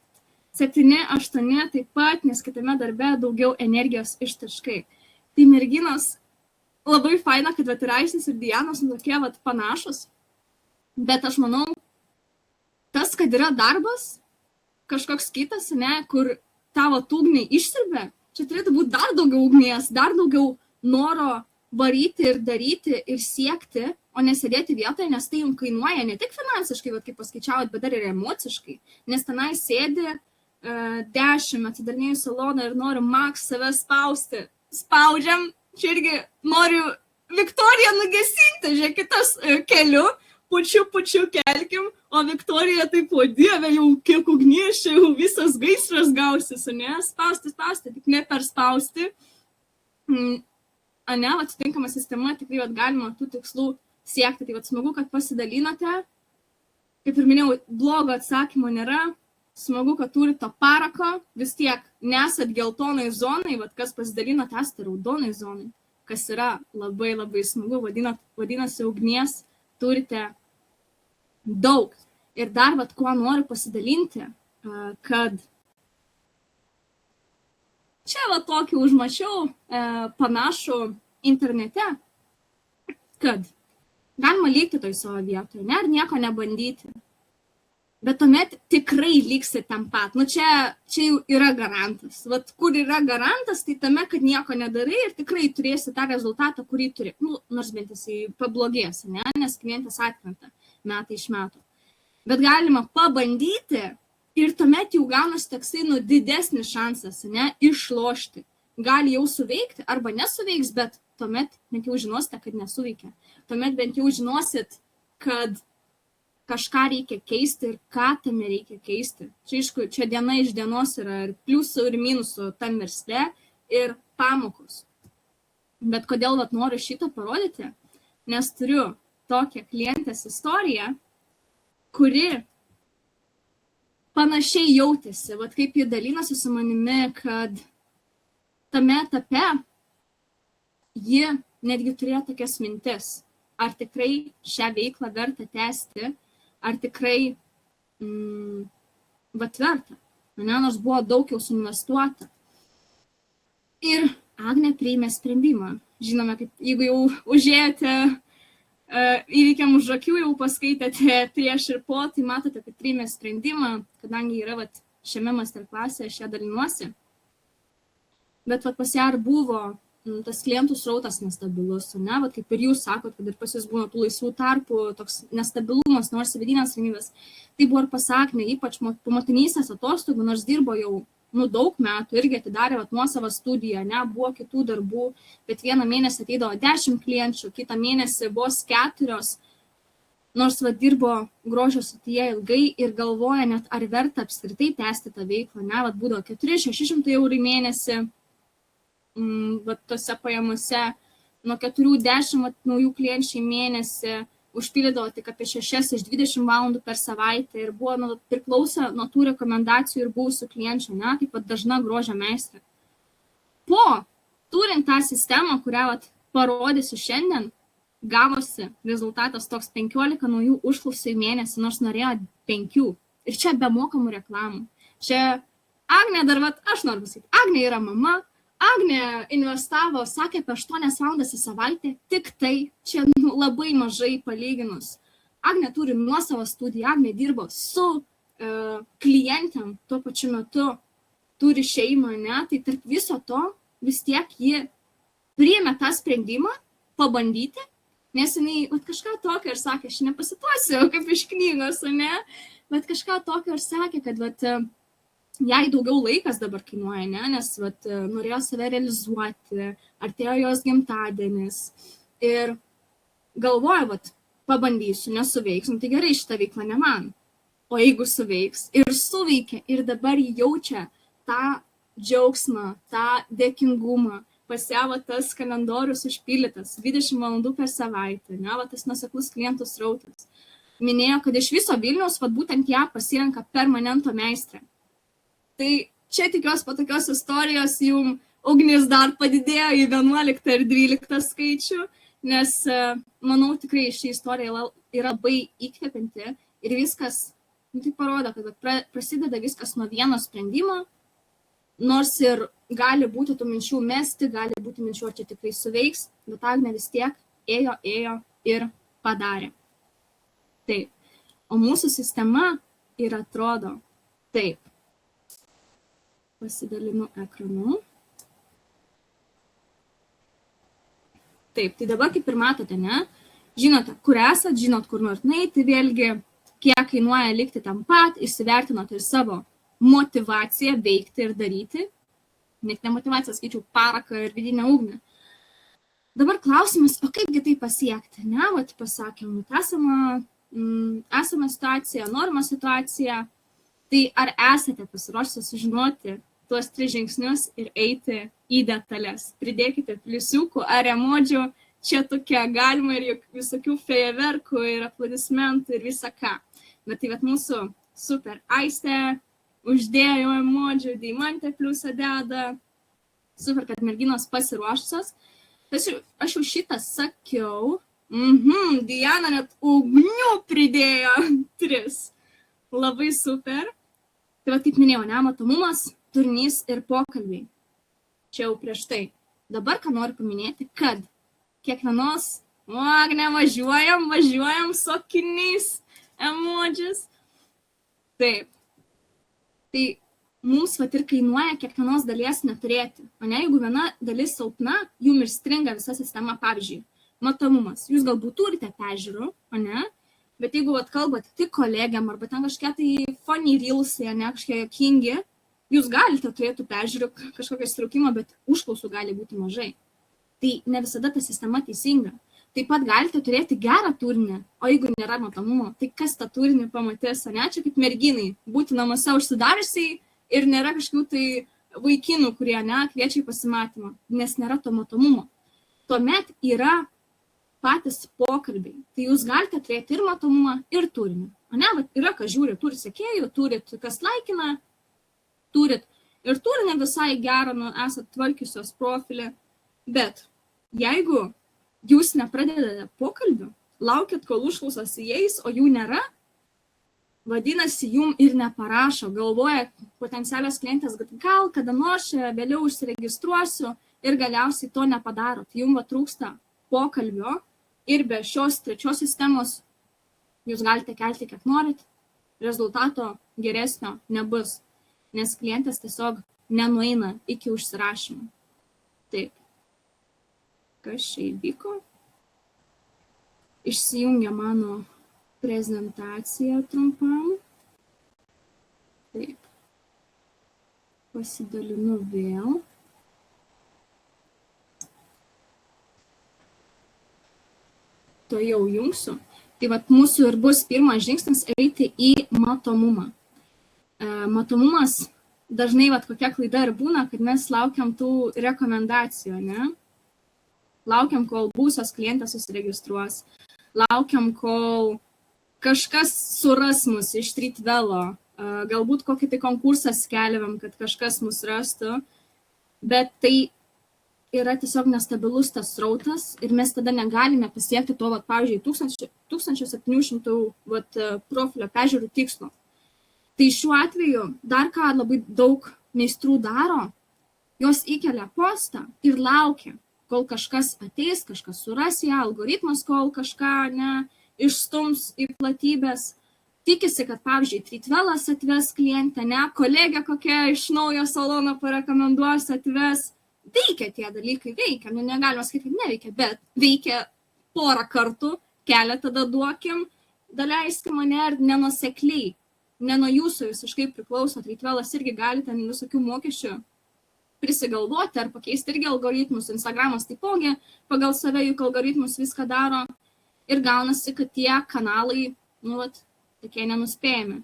7, 8 taip pat, nes kitame darbe daugiau energijos ištaškai. Tai merginos, labai faina, kad ir Aistės ir Dianos tokie panašus. Bet aš manau, tas, kad yra darbas, kažkoks kitas, ne, kur tavo ugnį išsiurbia, čia turėtų būti dar daugiau ugnies, dar daugiau noro varyti ir daryti ir siekti, o nesėdėti vietoje, nes tai jums kainuoja ne tik finansiškai, kaip paskaičiavot, bet dar ir emociškai. Nes tenai sėdi 10, atsidarinėjau saloną ir noriu maks save spausti. Spaudžiam, čia irgi noriu Viktoriją nugesinti, žiūrėkit, tas keliu, pučiu kelkim, o Viktorija taip, o Dieve, jau kiek ugnies, jau visas gaisras gausis, ne? Spausti, tik ne per spausti. Ne, atitinkama sistema, tikrai galima tų tikslų siekti. Tai smagu, kad pasidalinote. Kaip ir minėjau, blogo atsakymo nėra. Smagu, kad turite to parako. Vis tiek nesat geltonai zonai, kas pasidalinote, esate raudonai zonai, kas yra labai, labai smagu, vadinasi ugnies. Turite daug. Ir dar, kuo noriu pasidalinti, kad čia tokį užmačiau panašų internete, kad galima likti toj savo vietoje, ne, ir nieko nebandyti. Bet tuomet tikrai liksi ten pat. Čia jau yra garantas. Kur yra garantas, tai tame, kad nieko nedarai ir tikrai turėsi tą rezultatą, kurį turi. Nors bent jisai pablogės, ne? Nes klientas atkrenta metai iš metų. Bet galima pabandyti ir tuomet jau gaunasi toksai didesnis šansas, ne, išlošti. Gali jau suveikti arba nesuveiks, bet tuomet bent jau žinosite, kad nesuveikia. Tuomet bent jau žinosit, kad kažką reikia keisti ir ką tame reikia keisti. Čia, aišku, čia diena iš dienos yra ir pliusų ir minusų tam versle ir pamokos. Bet kodėl noriu šitą parodyti? Nes turiu tokią klientės istoriją, kuri panašiai jautėsi, kaip ji dalinosi su manimi, kad tame etape ji netgi turėjo tokias mintis, ar tikrai šią veiklą verta tęsti, ar tikrai verta, nors buvo daug jau suinvestuota. Ir Agnė priėmė sprendimą. Žinome, kad jeigu jau užėjote įvykiam už akių, jau paskaitėte prieš ir po, tai matote, kad priėmė sprendimą, kadangi yra šiame masterklase, aš ją dalinuosi. Bet pas ją ar buvo tas klientų srautas nestabilus, ne? Kaip ir jūs sakot, kad ir pas jūs būna tų laisvų tarpų, toks nestabilumas, nors vidinės ramybės. Tai buvo ir pasaknė, ypač po motinystės atostogų, nors dirbo jau daug metų, irgi atidarė nuosavą studiją, ne, buvo kitų darbų, bet vieną mėnesį ateidavo 10 klienčių, kitą mėnesį vos 4. nors dirbo grožio srityje ilgai ir galvoja net, ar verta apskritai tęsti tą veiklą. Būdavo 400–600 eurų į mėnesį, tose pajamose, nuo 4–10 naujų klienčių į mėnesį, užpildydavo tik apie 6 iš 20 valandų per savaitę ir buvo priklausę nuo tų rekomendacijų ir buvusių klienčių, taip pat dažna grožio meistrė. Po turint tą sistemą, kurią parodysiu šiandien, gavosi rezultatas toks 15 naujų užklausų į mėnesį, nors norėjo 5. Ir čia be mokamų reklamų. Čia Agnė aš noriu pasakyti, Agnė yra mama, Agnė investavo, sakė, apie 8 valandas į savaitę, tik tai čia labai mažai palyginus. Agnė turi nuosavą studiją, Agnė dirbo su klientėm tuo pačiu metu, turi šeimą, tai tarp viso to vis tiek ji priėmė tą sprendimą pabandyti, nes jinai kažką tokio ir sakė, aš nepasituosiu kaip iš knygos, bet kažką tokio ir sakė, kad jai daugiau laikas dabar kainuoja, nes norėjo save realizuoti, artėjo jos gimtadienis ir galvoja, pabandysiu, nesuveiks, tai gerai, šitą veiklą ne man. O jeigu suveiks ir suveikia ir dabar jaučia tą džiaugsmą, tą dėkingumą, pasiavo tas kalendorius užpildytas 20 valandų per savaitę, tas nuoseklus klientų srautas. Minėjo, kad iš viso Vilniaus, būtent ją pasirenka permanento meistrė. Tai čia tikiuosi po tokios istorijos jums ugnis dar padidėjo į 11 ir 12 skaičių, nes manau tikrai ši istorija yra labai įkvepianti ir viskas, tai parodo, kad prasideda viskas nuo vieno sprendimo, nors ir gali būti tų minčių mesti, gali būti minčių, ar čia tikrai suveiks, bet Agnė vis tiek ėjo ir padarė. Taip. O mūsų sistema ir atrodo taip. Pasidalinu ekranu. Taip, tai dabar kaip ir matote, žinote, kur esat, žinot, kur norit nueiti, vėlgi, kiek kainuoja likti tam pat, įsivertinot ir savo motivaciją veikti ir daryti. Net ne motivaciją, skaičiau paraką ir vidinę ugnį. Dabar klausimas, o kaipgi tai pasiekti? Pasakėm, esama situacija, norima situacija. Tai ar esate pasiruošę sužinoti tuos 3 žingsnius ir eiti į detalės? Pridėkite pliusiukų ar emodžių, čia tokia galima ir visokių fejerverkų ir aplodismentų ir visą ką. Bet tai mūsų super Aistė uždėjo emodžių, Deimantė pliusą deda. Super, kad merginos pasiruošusios. Aš jau šitą sakiau. Diana net ugnių pridėjo 3. Labai super. Tai kaip minėjau, matomumas, turinys ir pokalbiai. Čia jau prieš tai. Dabar ką noriu paminėti, kad kiekvienos, Agne, važiuojam sakiniais emodžius. Taip. Tai mums ir kainuoja kiekvienos dalies neturėti. Jeigu viena dalis silpna, jum ir stringa visa sistema, pavyzdžiui, matomumas. Jūs galbūt turite peržiūrų, bet jeigu kalbat tik kolegiam arba ten kažkokie tai funny reelsai, kažkokie juokingi, jūs galite turėti peržiūrų kažkokio įtraukimo, bet užklausų gali būti mažai. Tai ne visada ta sistema teisinga. Taip pat galite turėti gerą turinį, o jeigu nėra matomumo, tai kas tą turinį pamatys, čia kaip merginai, būti namuose užsidariusiai ir nėra kažkokių tai vaikinų, kurie kviečia į pasimatymą, nes nėra to matomumo. Tuomet yra patys pokalbiai. Tai jūs galite turėti ir matomumą, ir turinį. Yra, kas žiūri, turit sekėjų, turit, kas laikina, turit ir turinį visai gerą, esat tvarkiusios profilį, bet jeigu jūs nepradedate pokalbių, laukit, kol užklausos įeis, o jų nėra, vadinasi, jum ir neparašo, galvoja potencialios klientės, kad gal kada nors vėliau užsiregistruosiu ir galiausiai to nepadarot. Jum trūksta pokalbio ir be šios 3 sistemos jūs galite kelti, kiek norit, rezultato geresnio nebus, nes klientas tiesiog nenueina iki užsirašymo. Taip. Kas čia įvyko? Išsijungia mano prezentacija trumpam. Taip. Pasidalinu vėl. To jau jungsiu. Tai vat mūsų ir bus pirmas žingsnis eiti į matomumą. Matomumas dažnai vat kokia klaida ir būna, kad mes laukiam tų rekomendacijų, ne? Laukiam, kol būsios klientės susiregistruos, laukiam, kol kažkas suras mus iš Streetvelo, galbūt kokį tai konkursą skelbiam, kad kažkas mus rastų, bet tai yra tiesiog nestabilus tas srautas ir mes tada negalime pasiekti to, vat, pavyzdžiui, 1700 vat, profilio peržiūrų tikslo. Tai šiuo atveju dar ką labai daug meistrų daro, jos įkelia postą ir laukia, kol kažkas ateis, kažkas suras ją, algoritmas, kol kažką išstums į platybės. Tikisi, kad, pavyzdžiui, Streetvelas atves klientę, kolegė kokia iš naujo salono parekomenduos atves. Veikia tie dalykai, veikia, negalima sakyti, kad neveikia, bet veikia porą kartų, keletą tada duokim, daleiskim mane ir nenusekliai. Ne nuo jūsų visiškai priklauso, Streetvelas irgi gali ten visokių mokesčių prisigalvoti ar pakeisti irgi algoritmus, Instagramas taipogi pagal save juk algoritmus viską daro ir gaunasi, kad tie kanalai, tokie nenuspėjami.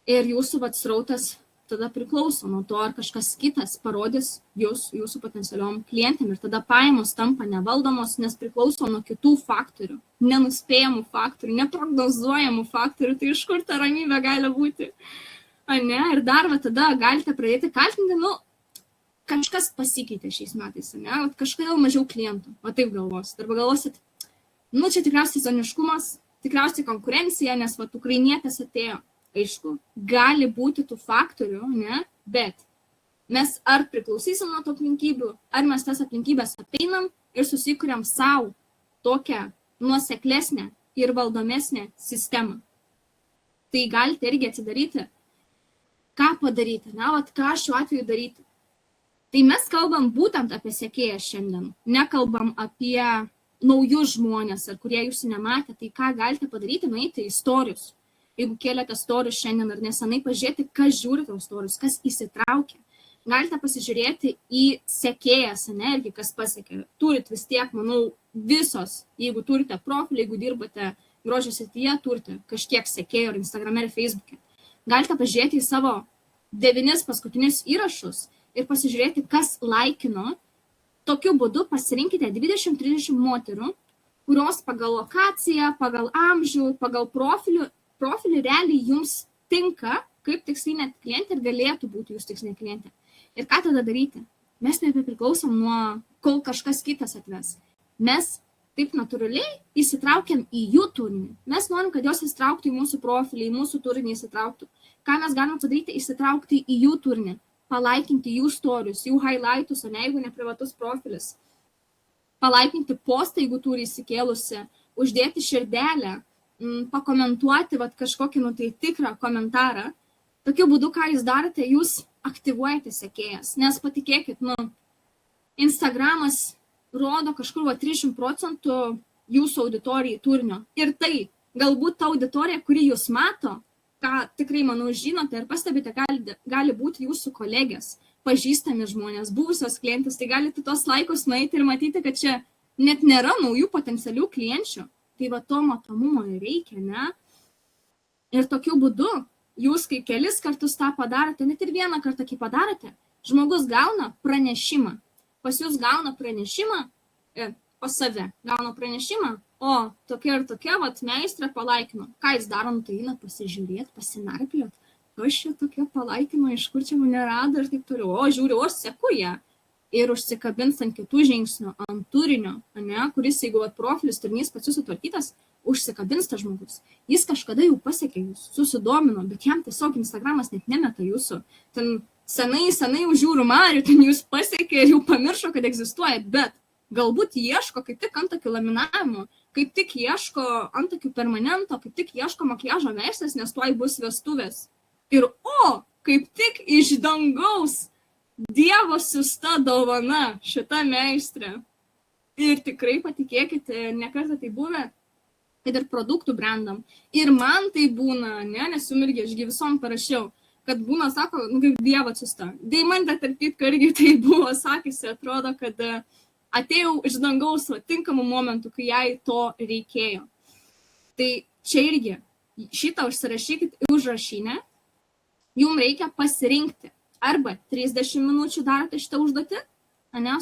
Ir jūsų srautas tada priklauso nuo to, ar kažkas kitas parodys jūsų potencialiom klientėm ir tada pajamos tampa nevaldomos, nes priklauso nuo kitų faktorių, nenuspėjamų faktorių, neprognozuojamų faktorių, tai iš kur ta ramybė gali būti. Ir dar tada galite pradėti kaltinti, kažkas pasikeitė šiais metais, kažkodėl mažiau klientų, taip galvosit, arba galvosit, čia tikriausiai sezoniškumas, tikriausiai konkurencija, nes ukrainietės atėjo. Aišku, gali būti tų faktorių, bet mes ar priklausysim nuo tų aplinkybių, ar mes tas aplinkybės apeinam ir susikuriam savo tokią nuoseklesnę ir valdomesnę sistemą. Tai galite irgi atsidaryti, ką padaryti, ką šiuo atveju daryti. Tai mes kalbam būtent apie sekėją šiandien, nekalbam apie naujus žmonės, ar kurie jūsų nematė, tai ką galite padaryti, nueiti į storius. Jeigu kėlėte storius šiandien ar nesenai, pažiūrėti, kas žiūri tau storius, kas įsitraukia. Galite pasižiūrėti į sekėjas, irgi kas pasiekė. Turit vis tiek, manau, visos, jeigu turite profilį, jeigu dirbate grožio srityje, turite kažkiek sekėjų ar Instagrame ir Facebook'e. Galite pažiūrėti į savo 9 paskutinius įrašus ir pasižiūrėti, kas laikino. Tokiu būdu pasirinkite 20-30 moterų, kurios pagal lokaciją, pagal amžių, pagal profilį realiai jums tinka kaip tikslinė klientė ir galėtų būti jūs tikslinė klientė. Ir ką tada daryti? Mes nebepriklausom nuo kol kažkas kitas atves. Mes taip natūraliai įsitraukiam į jų turinį. Mes norim, kad jos įsitrauktų į mūsų profilį, į mūsų turinį įsitrauktų. Ką mes galim padaryti? Įsitraukti į jų turinį, palaikinti jų storius, jų highlightus, jeigu ne privatus profilis. Palaikinti postą, jeigu turi įsikėlusi, uždėti širdelę, pakomentuoti kažkokį tikrą komentarą. Tokiu būdu, ką jūs darote, jūs aktyvuojate sekėjas. Nes patikėkit, Instagramas rodo kažkur 30% jūsų auditorijai turinio. Ir tai galbūt ta auditorija, kuri jūs mato, ką tikrai, manau, žinote ir pastebite, gali būti jūsų kolegės, pažįstami žmonės, buvusios klientės. Tai galite tos laikus nueiti ir matyti, kad čia net nėra naujų potencialių klienčių. Tai to matomumo reikia, Ir tokiu būdu, jūs kai kelis kartus tą padarote, net ir vieną kartą, kai padarote, žmogus gauna pranešimą. Pas jūs gauna pranešimą, pas save gauna pranešimą, o tokia ir tokia, meistrė palaikino. Ką jis daro, tai eina pasižiūrėti, pasinarpliot. Aš čia tokia palaikino, iš kur čia mane rado ir taip toliau. O žiūriu, aš seku ją. Ir užsikabins ant kitų žingsnių, ant turinio, kuris, jeigu profilis turinys pats jūsų tvarkytas, užsikabins tas žmogus. Jis kažkada jau pasiekė jūs, susidomino, bet jam tiesiog Instagramas net nemeta jūsų. Ten senai jau žiūriu Marių, ten jūs pasiekė ir jau pamiršo, kad egzistuoja, bet galbūt ieško kaip tik antakių laminavimo, kaip tik ieško antakių permanento, kaip tik ieško makiažo veislės, nes tuoj bus vestuvės. Ir kaip tik iš dangaus Dievo siųsta dovana šita meistrė. Ir tikrai patikėkite, nekartą tai buvę, kad ir produktų brandam. Ir man tai būna, nes jums irgi, aš visom parašiau, kad būna, sako, kaip Dievo siųsta. Deimantė, tarp kitko, irgi tai buvo sakysi, atrodo, kad atėjau iš dangaus tinkamų momentų, kai jai to reikėjo. Tai čia irgi šitą užsirašykit į užrašinę. Jums reikia pasirinkti arba 30 minučių darote šitą užduotį,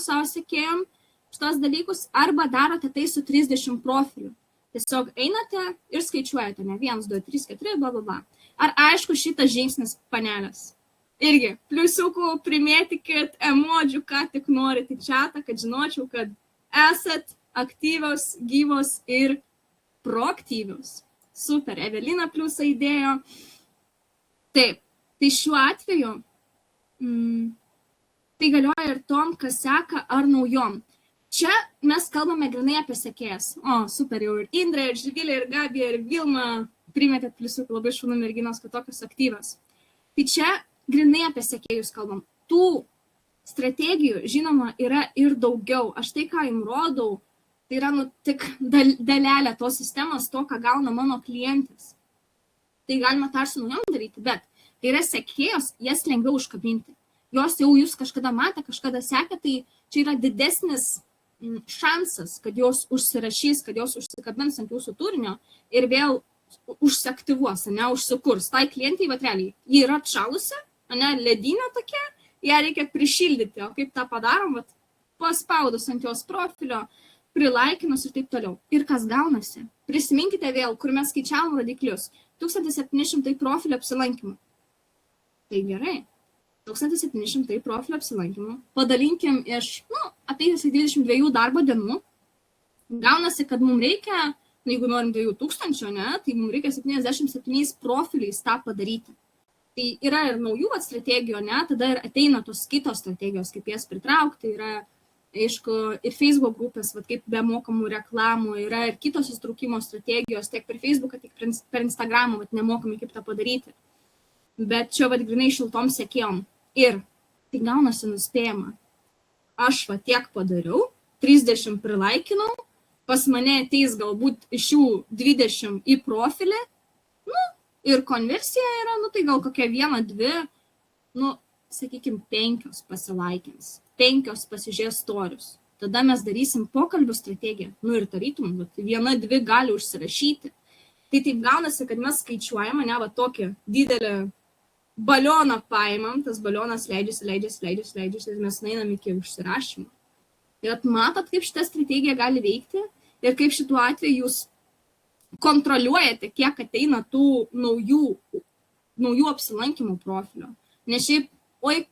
savo sekėjom šitos dalykus, arba darote tai su 30 profiliu. Tiesiog einate ir skaičiuojate, ne 1, 2, 3, 4, bla, bla, bla. Ar aišku šitas žingsnis, panelės? Irgi, pliusiukų primėtikit, emodžių, ką tik norite į čatą, kad žinočiau, kad esat aktyvios, gyvos ir proaktyvios. Super, Evelina pliusą įdėjo. Taip, tai šiuo atveju tai galioja ir tom, kas seka ar naujom. Čia mes kalbame grinai apie sekėjas. O, super, jau ir Indrė, ir Živilė, ir Gabija, ir Vilma primetėt pliusiukų, labai šaunu merginos, kad tokios aktyvios. Tai čia grinai apie sekėjus kalbam. Tų strategijų, žinoma, yra ir daugiau. Aš tai, ką jums rodau, tai yra tik dalelė tos sistemos, to, ką gauna mano klientas. Tai galima tarsi naujom daryti, bet tai yra sekėjos, jas lengviau užkabinti. Jos jau jūs kažkada matė, kažkada sekė, tai čia yra didesnis šansas, kad jos užsirašys, kad jos užsikabins ant jūsų turinio ir vėl užsiaktyvuos, užsikurs. Tai klientai, realiai, ji yra atšalusi, ledinė tokia, ją reikia prišildyti, o kaip tą padarom, paspaudus ant jos profilio, prilaikinus ir taip toliau. Ir kas gaunasi? Prisiminkite vėl, kur mes skaičiavom rodiklius. 1700 profilio apsilankymų. Tai gerai. 1700 profilio apsilankymų. Padalinkim iš, apytiksliai 22 darbo dienų. Gaunasi, kad mums reikia, jeigu norim 2000, tai mums reikia 77 profiliais tą padaryti. Tai yra ir naujų strategijų, tada ir ateina tos kitos strategijos, kaip jas pritraukti, yra, aišku, ir Facebook grupės, kaip be mokamų reklamų, yra ir kitos įtraukimo strategijos, tiek per Facebooką, tiek per Instagramą, nemokamai kaip tą padaryti. Bet čia, grinai šiltom sekėjom. Ir tai gaunasi nuspėjama. Aš tiek padariau, 30 prilaikinau, pas mane ateis galbūt iš jų 20 į profilį, ir konversija yra, tai gal kokia 1, 2, sakykime, 5 pasilaikins, 5 pasižiūrės storius. Tada mes darysim pokalbių strategiją. Ir tarytum, 1, 2 gali užsirašyti. Tai taip gaunasi, kad mes skaičiuojame, tokį didelį balioną paimam, tas balionas leidžiasi, mes einam iki užsirašymo. Ir matot, kaip šitą strategiją gali veikti ir kaip šituo atveju jūs kontroliuojate, kiek ateina tų naujų apsilankymų profilio. Nes šiaip,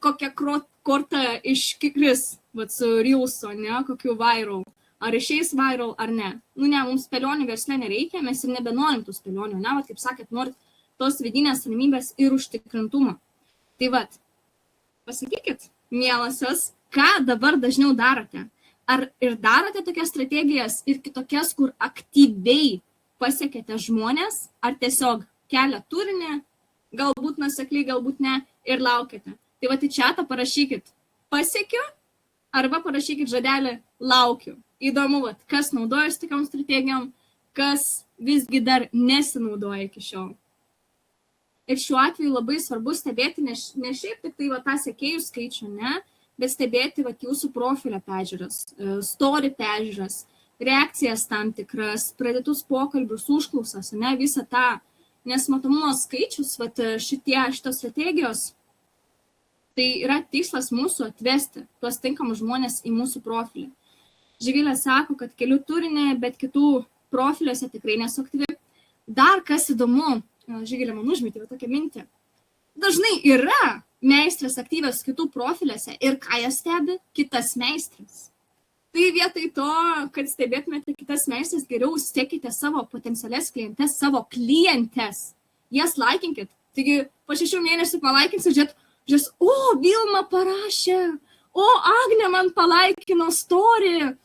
kokia korta iškikris su Reelso, kokiu viral. Ar išeis viral, ar ne. Ne, mums spėlionių versle nereikia, mes ir nebenorim tų spėlionių. Kaip sakėt, norit tos vidinės ramybės ir užtikrintumo. Tai pasakykit, mielosios, ką dabar dažniau darote? Ar ir darote tokias strategijas ir kitokias, kur aktyviai pasiekėte žmonės, ar tiesiog kelia turinį, galbūt nuosekliai, galbūt ne, ir laukiate? Tai į čatą parašykit pasiekiu, arba parašykit žodelį laukiu. Įdomu, kas naudojasi tokiom strategijom, kas visgi dar nesinaudoja iki šiol. Ir šiuo atveju labai svarbu stebėti ne šiaip tik tai tą sekėjų skaičių, bet stebėti jūsų profilio peržiūras, story peržiūras, reakcijas tam tikras, pradėtus pokalbius, užklausas, visą tą. Nes matomumo skaičius, šitos strategijos, tai yra tikslas mūsų atvesti tuos tinkamus žmonės į mūsų profilį. Živilė sako, kad keliu turinį, bet kitų profiliuose tikrai nesu aktyvi. Dar kas įdomu, Živilė man užmetė tokią mintį. Dažnai yra meistrės aktyvios kitų profiliuose ir ką jie stebi? Kitas meistras. Tai vietoj to, kad stebėtumėte kitas meistrės, geriau sekite savo potencialias klientes, savo klientes. Jas laikinkit. Taigi po 6 mėnesių palaikinsit, žiūrėt, Vilma parašė, Agnė man palaikino story.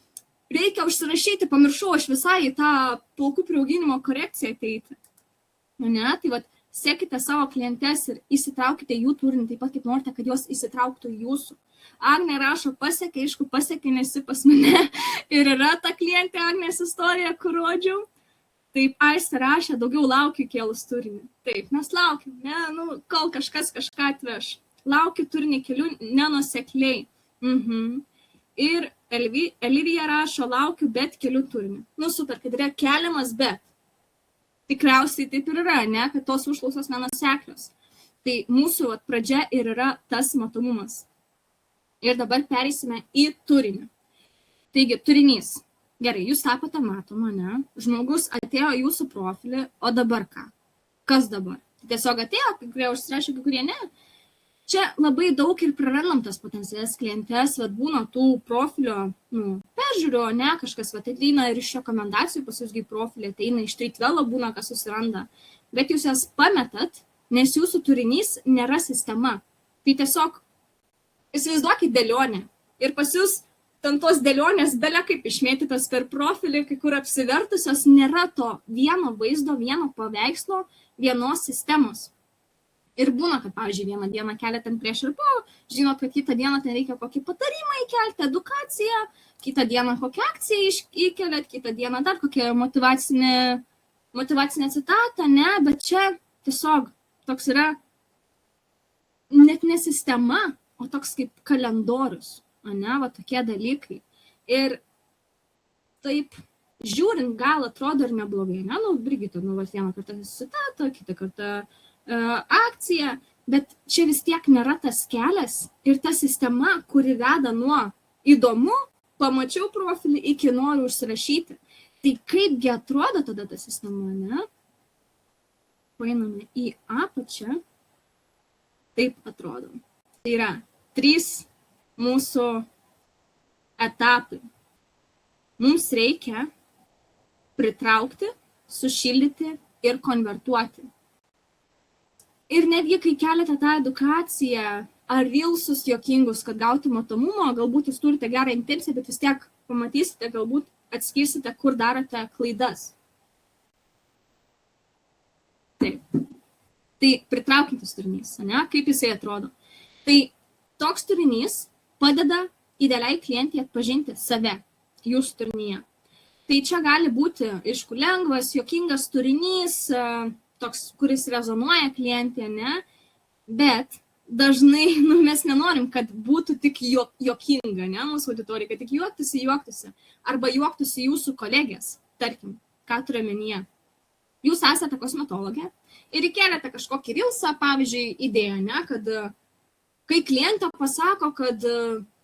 Reikia užsirašyti, pamiršau, aš visai į tą plaukų priauginimo korekciją ateiti. Tai sekite savo klientes ir įsitraukite jų turinį, taip pat kaip norite, kad jos įsitrauktų į jūsų. Agnė rašo, pasiekė, aišku, pasiekė, nesi pas mane. Ir yra ta klientė Agnės istorija, kur rodžiau. Taip, Aistė rašė, daugiau laukiu kėlus turinį. Taip, mes laukiam, kol kažkas kažką atveš. Laukiu turinį keliu nenusekliai. Ir Elivija rašo, laukiu, bet keliu turinį. Super, kad yra keliamas bet. tikriausiai taip ir yra, ne, kad tos užklausos nenuseklios. Tai mūsų pradžia ir yra tas matomumas. Ir dabar pereisime į turinį. Taigi, turinys. Gerai, jūs tapote matoma, ne? Žmogus atėjo į jūsų profilį, o dabar ką? Kas dabar? Tiesiog atėjo, kai kurie užsirašė, kai kurie ne. Čia labai daug ir prarandam tas potencialias klientes, būna tų profilio peržiūrio, ne, kažkas ateina ir iš rekomendacijų, pas jūsgi profilį ateina, iš Treatvelo būna, kas susiranda. Bet jūs jas pametat, nes jūsų turinys nėra sistema. Tai tiesiog įsivaizduokit dėlionę. Ir pas jūs ten tos dėlionės belia kaip išmėtytas per profilį, kai kur apsivertusios, nėra to vieno vaizdo, vieno paveikslo, vienos sistemos. Ir būna, kad, pavyzdžiui, vieną dieną kelia ten prieš ir po, žinot, kad kitą dieną ten reikia kokį patarimą įkelti, edukaciją, kitą dieną kokią akciją įkeliat, kitą dieną dar kokią motyvacinę citatą, ne, bet čia tiesiog toks yra net ne sistema, o toks kaip kalendorius, ne, va tokie dalykai. Ir taip, žiūrint, gal atrodo ir neblogai, ne, Brigita, vieną kartą citatą, kitą kartą akcija, bet čia vis tiek nėra tas kelias ir ta sistema, kuri veda nuo įdomu, pamačiau profilį iki noriu užsirašyti. Tai kaipgi atrodo tada ta sistema, ne? Paeiname į apačią. Taip atrodo. Tai yra 3 mūsų etapai. Mums reikia pritraukti, sušildyti ir konvertuoti. Ir netgi, kai keliate tą edukaciją ar reelsus juokingus, kad gauti matomumo, galbūt jūs turite gerą intenciją, bet vis tiek pamatysite, galbūt atskirsite, kur darote klaidas. Taip. Tai pritraukiantis turinys, ne? Kaip jisai atrodo. Tai toks turinys padeda idealiai klientai atpažinti save jūsų turinyje. Tai čia gali būti, aišku, lengvas, juokingas turinys, toks, kuris rezonuoja klientė, ne? Bet dažnai mes nenorim, kad būtų tik juokinga, ne? Mūsų auditorija, kad tik juoktųsi. Arba juoktųsi jūsų kolegės, tarkim, ką turiu omenyje. Jūs esate kosmetologė ir įkeliate kažkokį reelsą, pavyzdžiui, idėją, ne? Kad kai klientė pasako, kad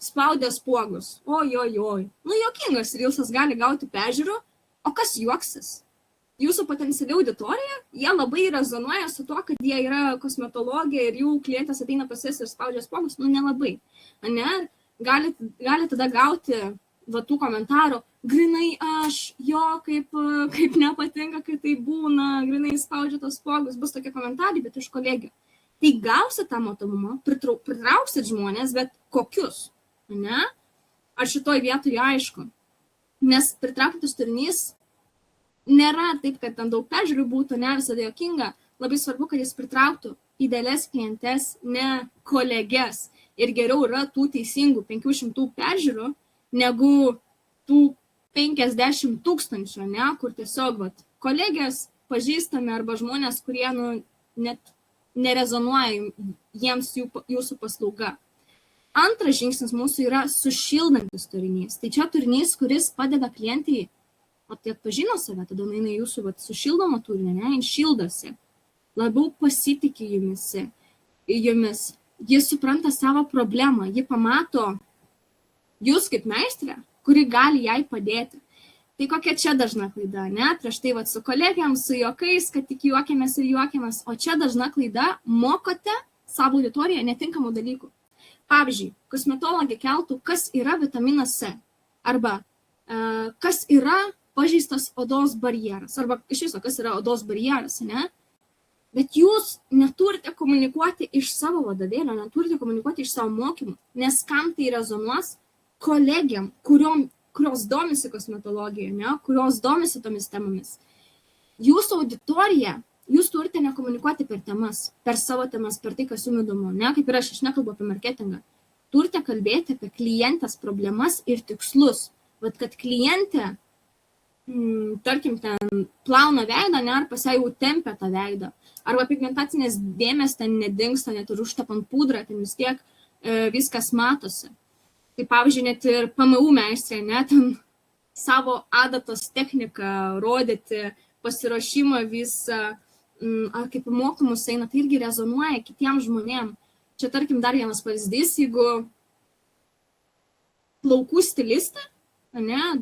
spaudė spuogus, ojojoj. Juokingas reelsas gali gauti peržiūrų, o kas juoksis? Jūsų potenciali auditorija, jie labai rezonuoja su tuo, kad jie yra kosmetologija ir jų klientas ateina pas jas ir spaudžia spuogus, nelabai. Ne? Gali tada gauti tų komentarų, grinai aš, jo, kaip nepatinka, kai tai būna, grinai spaudžia tos spuogus, bus tokie komentarai, bet iš kolegių. Tai gausit tą matomumą, pritrauksit žmonės, bet kokius? Ne? Ar šitoj vietoje aišku? Nes pritraukiantis turinys nėra taip, kad ten daug peržiūrų būtų, ne visada juokinga. Labai svarbu, kad jis pritrauktų idealias klientes, ne kolegės. Ir geriau yra tų teisingų 500 peržiūrų, negu tų 50 000, ne, kur tiesiog kolegės pažįstami arba žmonės, kurie net nerezonuoja jiems jūsų paslauga. Antras žingsnis mūsų yra sušildantis turinys. Tai čia turinys, kuris padeda klientai tai atpažino save, tada eina jūsų sušildomą turinį, ne, jis šildosi, labiau pasitikė jumis, jis supranta savo problemą, ji pamato jūs kaip meistrę, kuri gali jai padėti. Tai kokia čia dažna klaida, ne, prieš tai su kolegiams, su juokais, kad tik juokiamės ir juokiamės, o čia dažna klaida, mokote savo auditoriją netinkamų dalykų. Pavyzdžiui, kosmetologė keltų, kas yra vitaminas C, arba kas yra pažeistas odos barjeras, arba iš viso, kas yra odos barjeras, ne? Bet jūs neturite komunikuoti iš savo vadovėlio, neturite komunikuoti iš savo mokymų, nes kam tai rezonuos kolegiam, kurios domisi kosmetologija, ne? Kurios domisi tomis temomis. Jūsų auditorija, jūs turite nekomunikuoti per temas, per savo temas, per tai, kas jums įdomu, ne? Kaip ir aš nekalbu apie marketingą. Turite kalbėti apie klientės problemas ir tikslus, bet kad klientė tarkim, ten plauna veidą, ne, ar pas ją jau tempia tą veidą. Arba pigmentacinės dėmės ten nedingsta, net ir užtepant pudrą, ten vis tiek viskas matosi. Tai pavyzdžiui, net ir PMU meistrė, ne, ten savo adatos techniką rodyti, pasiruošimą visą, ar kaip mokymus eina, tai irgi rezonuoja kitiems žmonėms. Čia, tarkim, dar vienas pavyzdys, jeigu plaukų stilistė,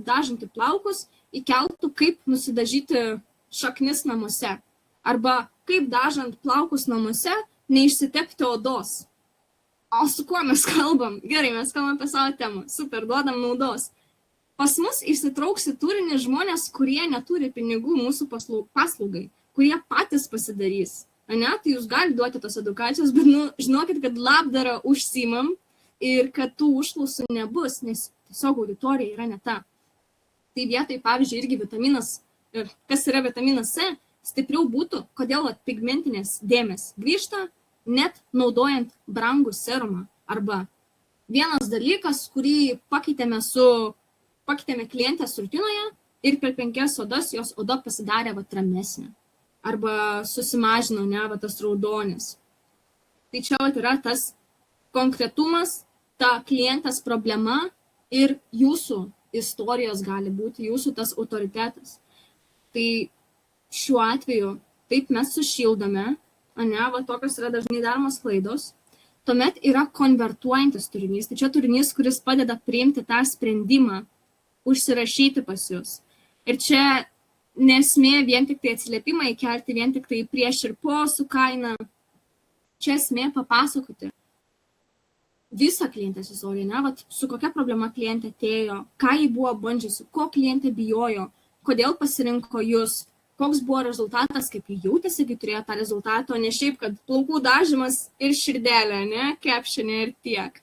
dažanti plaukus, įkeltų, kaip nusidažyti šaknis namuose. Arba kaip dažant plaukus namuose, neišsitepti odos. O su kuo mes kalbam? Gerai, mes kalbam apie savo temą. Super, duodam naudos. Pas mus išsitrauks į turinį žmonės, kurie neturi pinigų mūsų paslaugai, kurie patys pasidarys. Tai jūs galite duoti tos edukacijos, bet žinokit, kad labdarą užsiimam ir kad tų užklausų nebus, nes tiesiog auditorija yra ne ta. Tai vietoj, pavyzdžiui, irgi vitaminas, ir kas yra vitaminas C, stipriau būtų, kodėl pigmentinės dėmės grįžta, net naudojant brangų serumą. Arba vienas dalykas, kurį pakeitėme klientės rutinoje ir per 5 odas jos oda pasidarė ramesnė. Arba susimažino, tas raudonis. Tai čia yra tas konkretumas, ta klientės problema ir jūsų istorijos gali būti, jūsų tas autoritetas. Tai šiuo atveju taip mes sušildome, tokios yra dažnai daromos klaidos. Tuomet yra konvertuojantis turinys. Tai čia turinys, kuris padeda priimti tą sprendimą, užsirašyti pas jūs. Ir čia nesmė vien tik tai atsiliepimą įkelti, vien tik tai prieš ir po su kaina. Čia esmė papasakoti visą klientės istoriją, su kokia problema klientė atėjo, ką jį buvo bandžiusi, ko klientė bijojo, kodėl pasirinko jūs, koks buvo rezultatas, kaip jį jautėsi, kai turėjo tą rezultatą, o ne šiaip, kad plaukų dažymas ir širdelė, kepšinė ir tiek.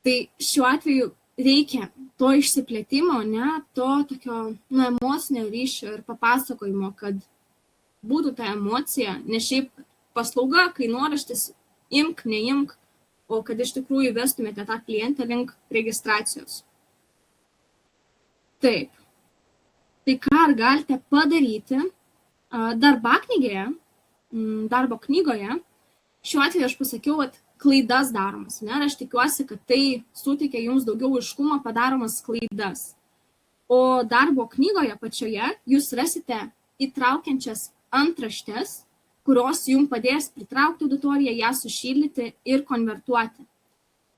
Tai šiuo atveju reikia to išsiplėtimo, to tokio emocinio ryšio ir papasakojimo, kad būtų ta emocija, ne šiaip paslauga, kainoraštis, imk, neimk, o kad iš tikrųjų vestumėte tą klientą link registracijos. Taip. Tai ką galite padaryti darbo knygoje, šiuo atveju aš pasakiau, kad klaidas daromas. Aš tikiuosi, kad tai suteikia jums daugiau aiškumo padaromas klaidas. O darbo knygoje pačioje jūs rasite įtraukiančias antraštes, kurios jums padės pritraukti auditoriją, ją sušildyti ir konvertuoti.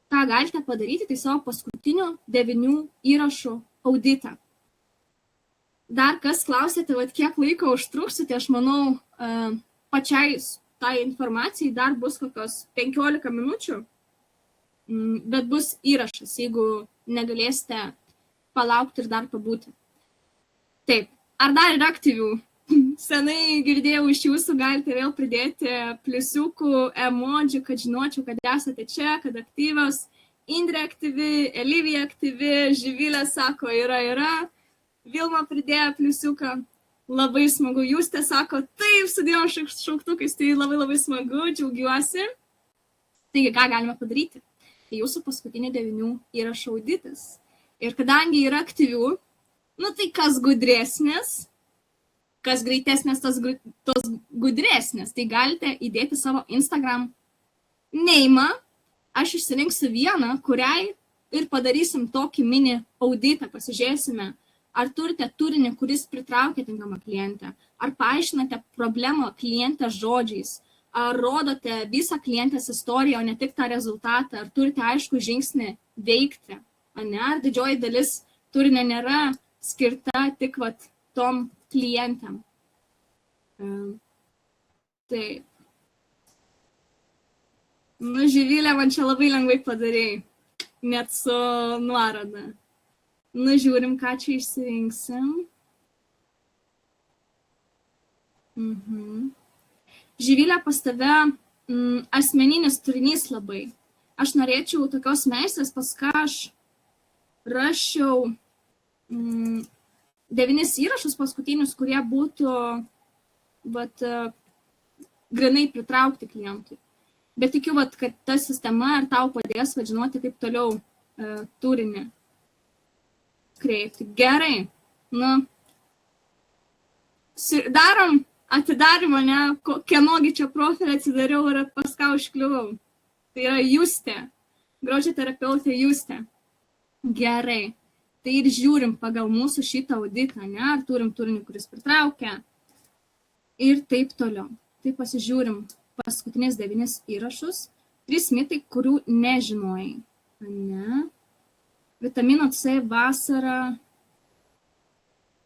Ką galite padaryti, tai savo paskutinių 9 įrašų auditą. Dar kas klausėte, kiek laiko užtruksite, aš manau, pačiai tai informacijai dar bus kokios 15 minučių, bet bus įrašas, jeigu negalėsite palaukti ir dar pabūti. Taip, ar dar yra aktyvių? Senai girdėjau iš jūsų, galite vėl pridėti pliusiukų, emodžių, kad žinočiau, kad esate čia, kad aktyvios. Indrė aktyvi, Elivija aktyvi, Živilė sako, yra. Vilma pridėjo pliusiuką. Labai smagu. Justė sako, taip, sudėjom šauktukais, tai labai smagu, džiaugiuosi. Taigi, ką galime padaryti? Tai jūsų paskutinį 9 įrašų auditas. Ir kadangi yra aktyvių, tai kas gudresnės, kas greitesnės, tos gudresnės, tai galite įdėti savo Instagram neimą. Aš išsirinksiu vieną, kuriai ir padarysim tokį mini auditą, pasižiūrėsime, ar turite turinį, kuris pritraukia tinkamą klientę, ar paaiškinate problemą klientės žodžiais, ar rodote visą klientės istoriją, o ne tik tą rezultatą, ar turite aišku žingsnį veikti, ar didžioji dalis turinio nėra skirta tik tom klientėm. Taip. Živilė, man čia labai lengvai padarėjai, net su nuoroda. Žiūrim, ką čia išsirinksim. Živilė, pas tave asmeninis turinys labai. Aš norėčiau tokios meistrės, pas ką aš rašiau 9 įrašus paskutinius, kurie būtų grinai pritraukti klientui. Bet tikiu, kad ta sistema ir tau padės žinoti, kaip toliau turinį kreipti. Gerai. Darom atidarimą, kienogi čia profilį atsidariau ir pas ką užkliuvau. Tai yra Justė. Grožio terapeutė Justė. Gerai. Tai ir žiūrim pagal mūsų šitą auditą, ne, ar turim turinį, kuris pritraukia ir taip toliau. Tai pasižiūrim paskutinius 9 įrašus, 3 mitai, kurių nežinojai. Ne. Vitamino C vasarą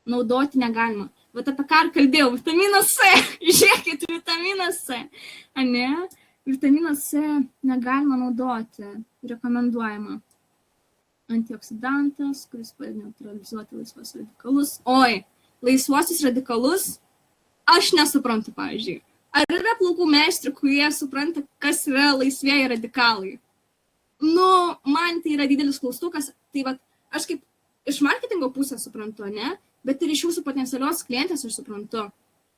naudoti negalima. Vat apie ką kalbėjau, vitaminas C, žiūrėkit, vitaminas C, ne, vitaminas C negalima naudoti, rekomenduojama. Antioksidantas, kuris padeda neutralizuoti laisvos radikalus. Oi, laisvosius radikalus aš nesuprantu, pavyzdžiui. Ar yra plaukų meistrų, kurie supranta, kas yra laisvieji radikalai? Nu, man tai yra didelis klaustukas, tai vat, aš kaip iš marketingo pusės suprantu, ne? Bet ir iš jūsų potencialios klientės aš suprantu.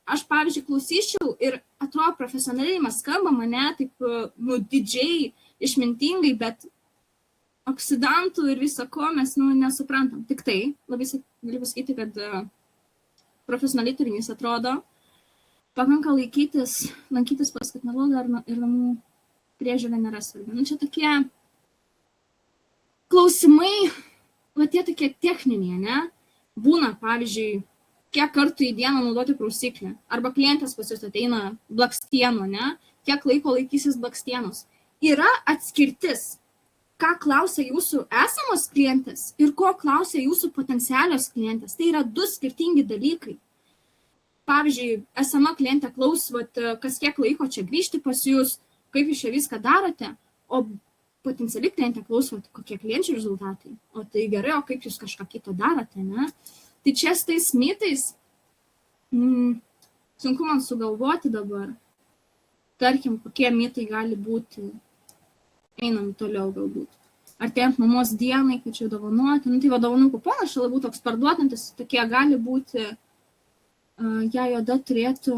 Aš, pavyzdžiui, klausyčiau ir atrodo profesionaliai mes skamba mane taip, nu, didžiai, išmintingai, bet oksidantų ir viso ko mes, nu, nesuprantam. Tik tai, labai galiu pasakyti, kad profesionaliai turinys atrodo, pakanka lankytis pas katnologą ir namų priežiūra nėra svarbi. Nu, čia tokie klausimai, va tie tokie techniniai, ne? Būna, pavyzdžiui, kiek kartų į dieną naudoti prausiklį. Arba klientas pas jūs ateina blakstienų, ne? Kiek laiko laikysis blakstienos. Yra atskirtis, ką klausia jūsų esamos klientės ir ko klausia jūsų potencialios klientės. Tai yra 2 skirtingi dalykai. Pavyzdžiui, esama klientė klaus, kas kiek laiko čia grįžti pas jūs, kaip jūs čia viską darote, o potenciali klientė klaus, kokie klienčių rezultatai. O tai gerai, o kaip jūs kažką kito darote, ne? Tai čia su tais mitais sunku man sugalvoti dabar. Tarkim, kokie mitai gali būti. Einam toliau galbūt. Artėjant mamos dienai, kad čia dovanoti. Nu, tai va, dovanų kuponas čia labiau toks parduotantis, tokie gali būti, jei oda turėtų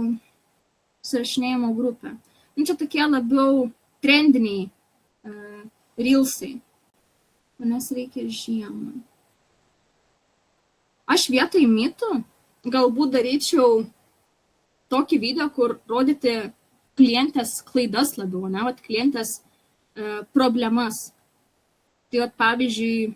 surašinėjimo grupę. Nu, čia tokie labiau trendiniai reelsai. Manęs reikia žiemą. Aš vietoj mitų galbūt daryčiau tokį video, kur rodyti klientės klaidas labiau, ne, vat klientės problemas. Tai vat, pavyzdžiui,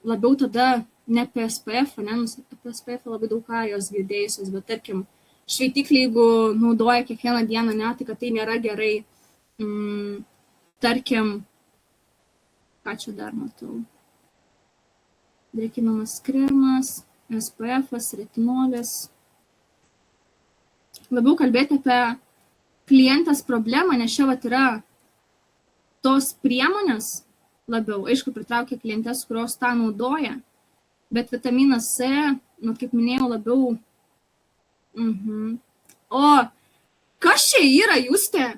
labiau tada ne apie SPF, ne, apie SPF labai daug ką jos girdėjusios, bet tarkim, šveitiklį, jeigu naudoja kiekvieną dieną, ne, tai kad tai nėra gerai. Tarkim, ką čia dar matau? Drėkinamas kremas, SPF-as, retinolis. Labiau kalbėti apie klientės problemą, nes čia vat yra tos priemonės labiau, aišku, pritraukia klientės, kurios tą naudoja, bet vitaminas C, nu, kaip minėjau, labiau. O kas čia yra, Justė?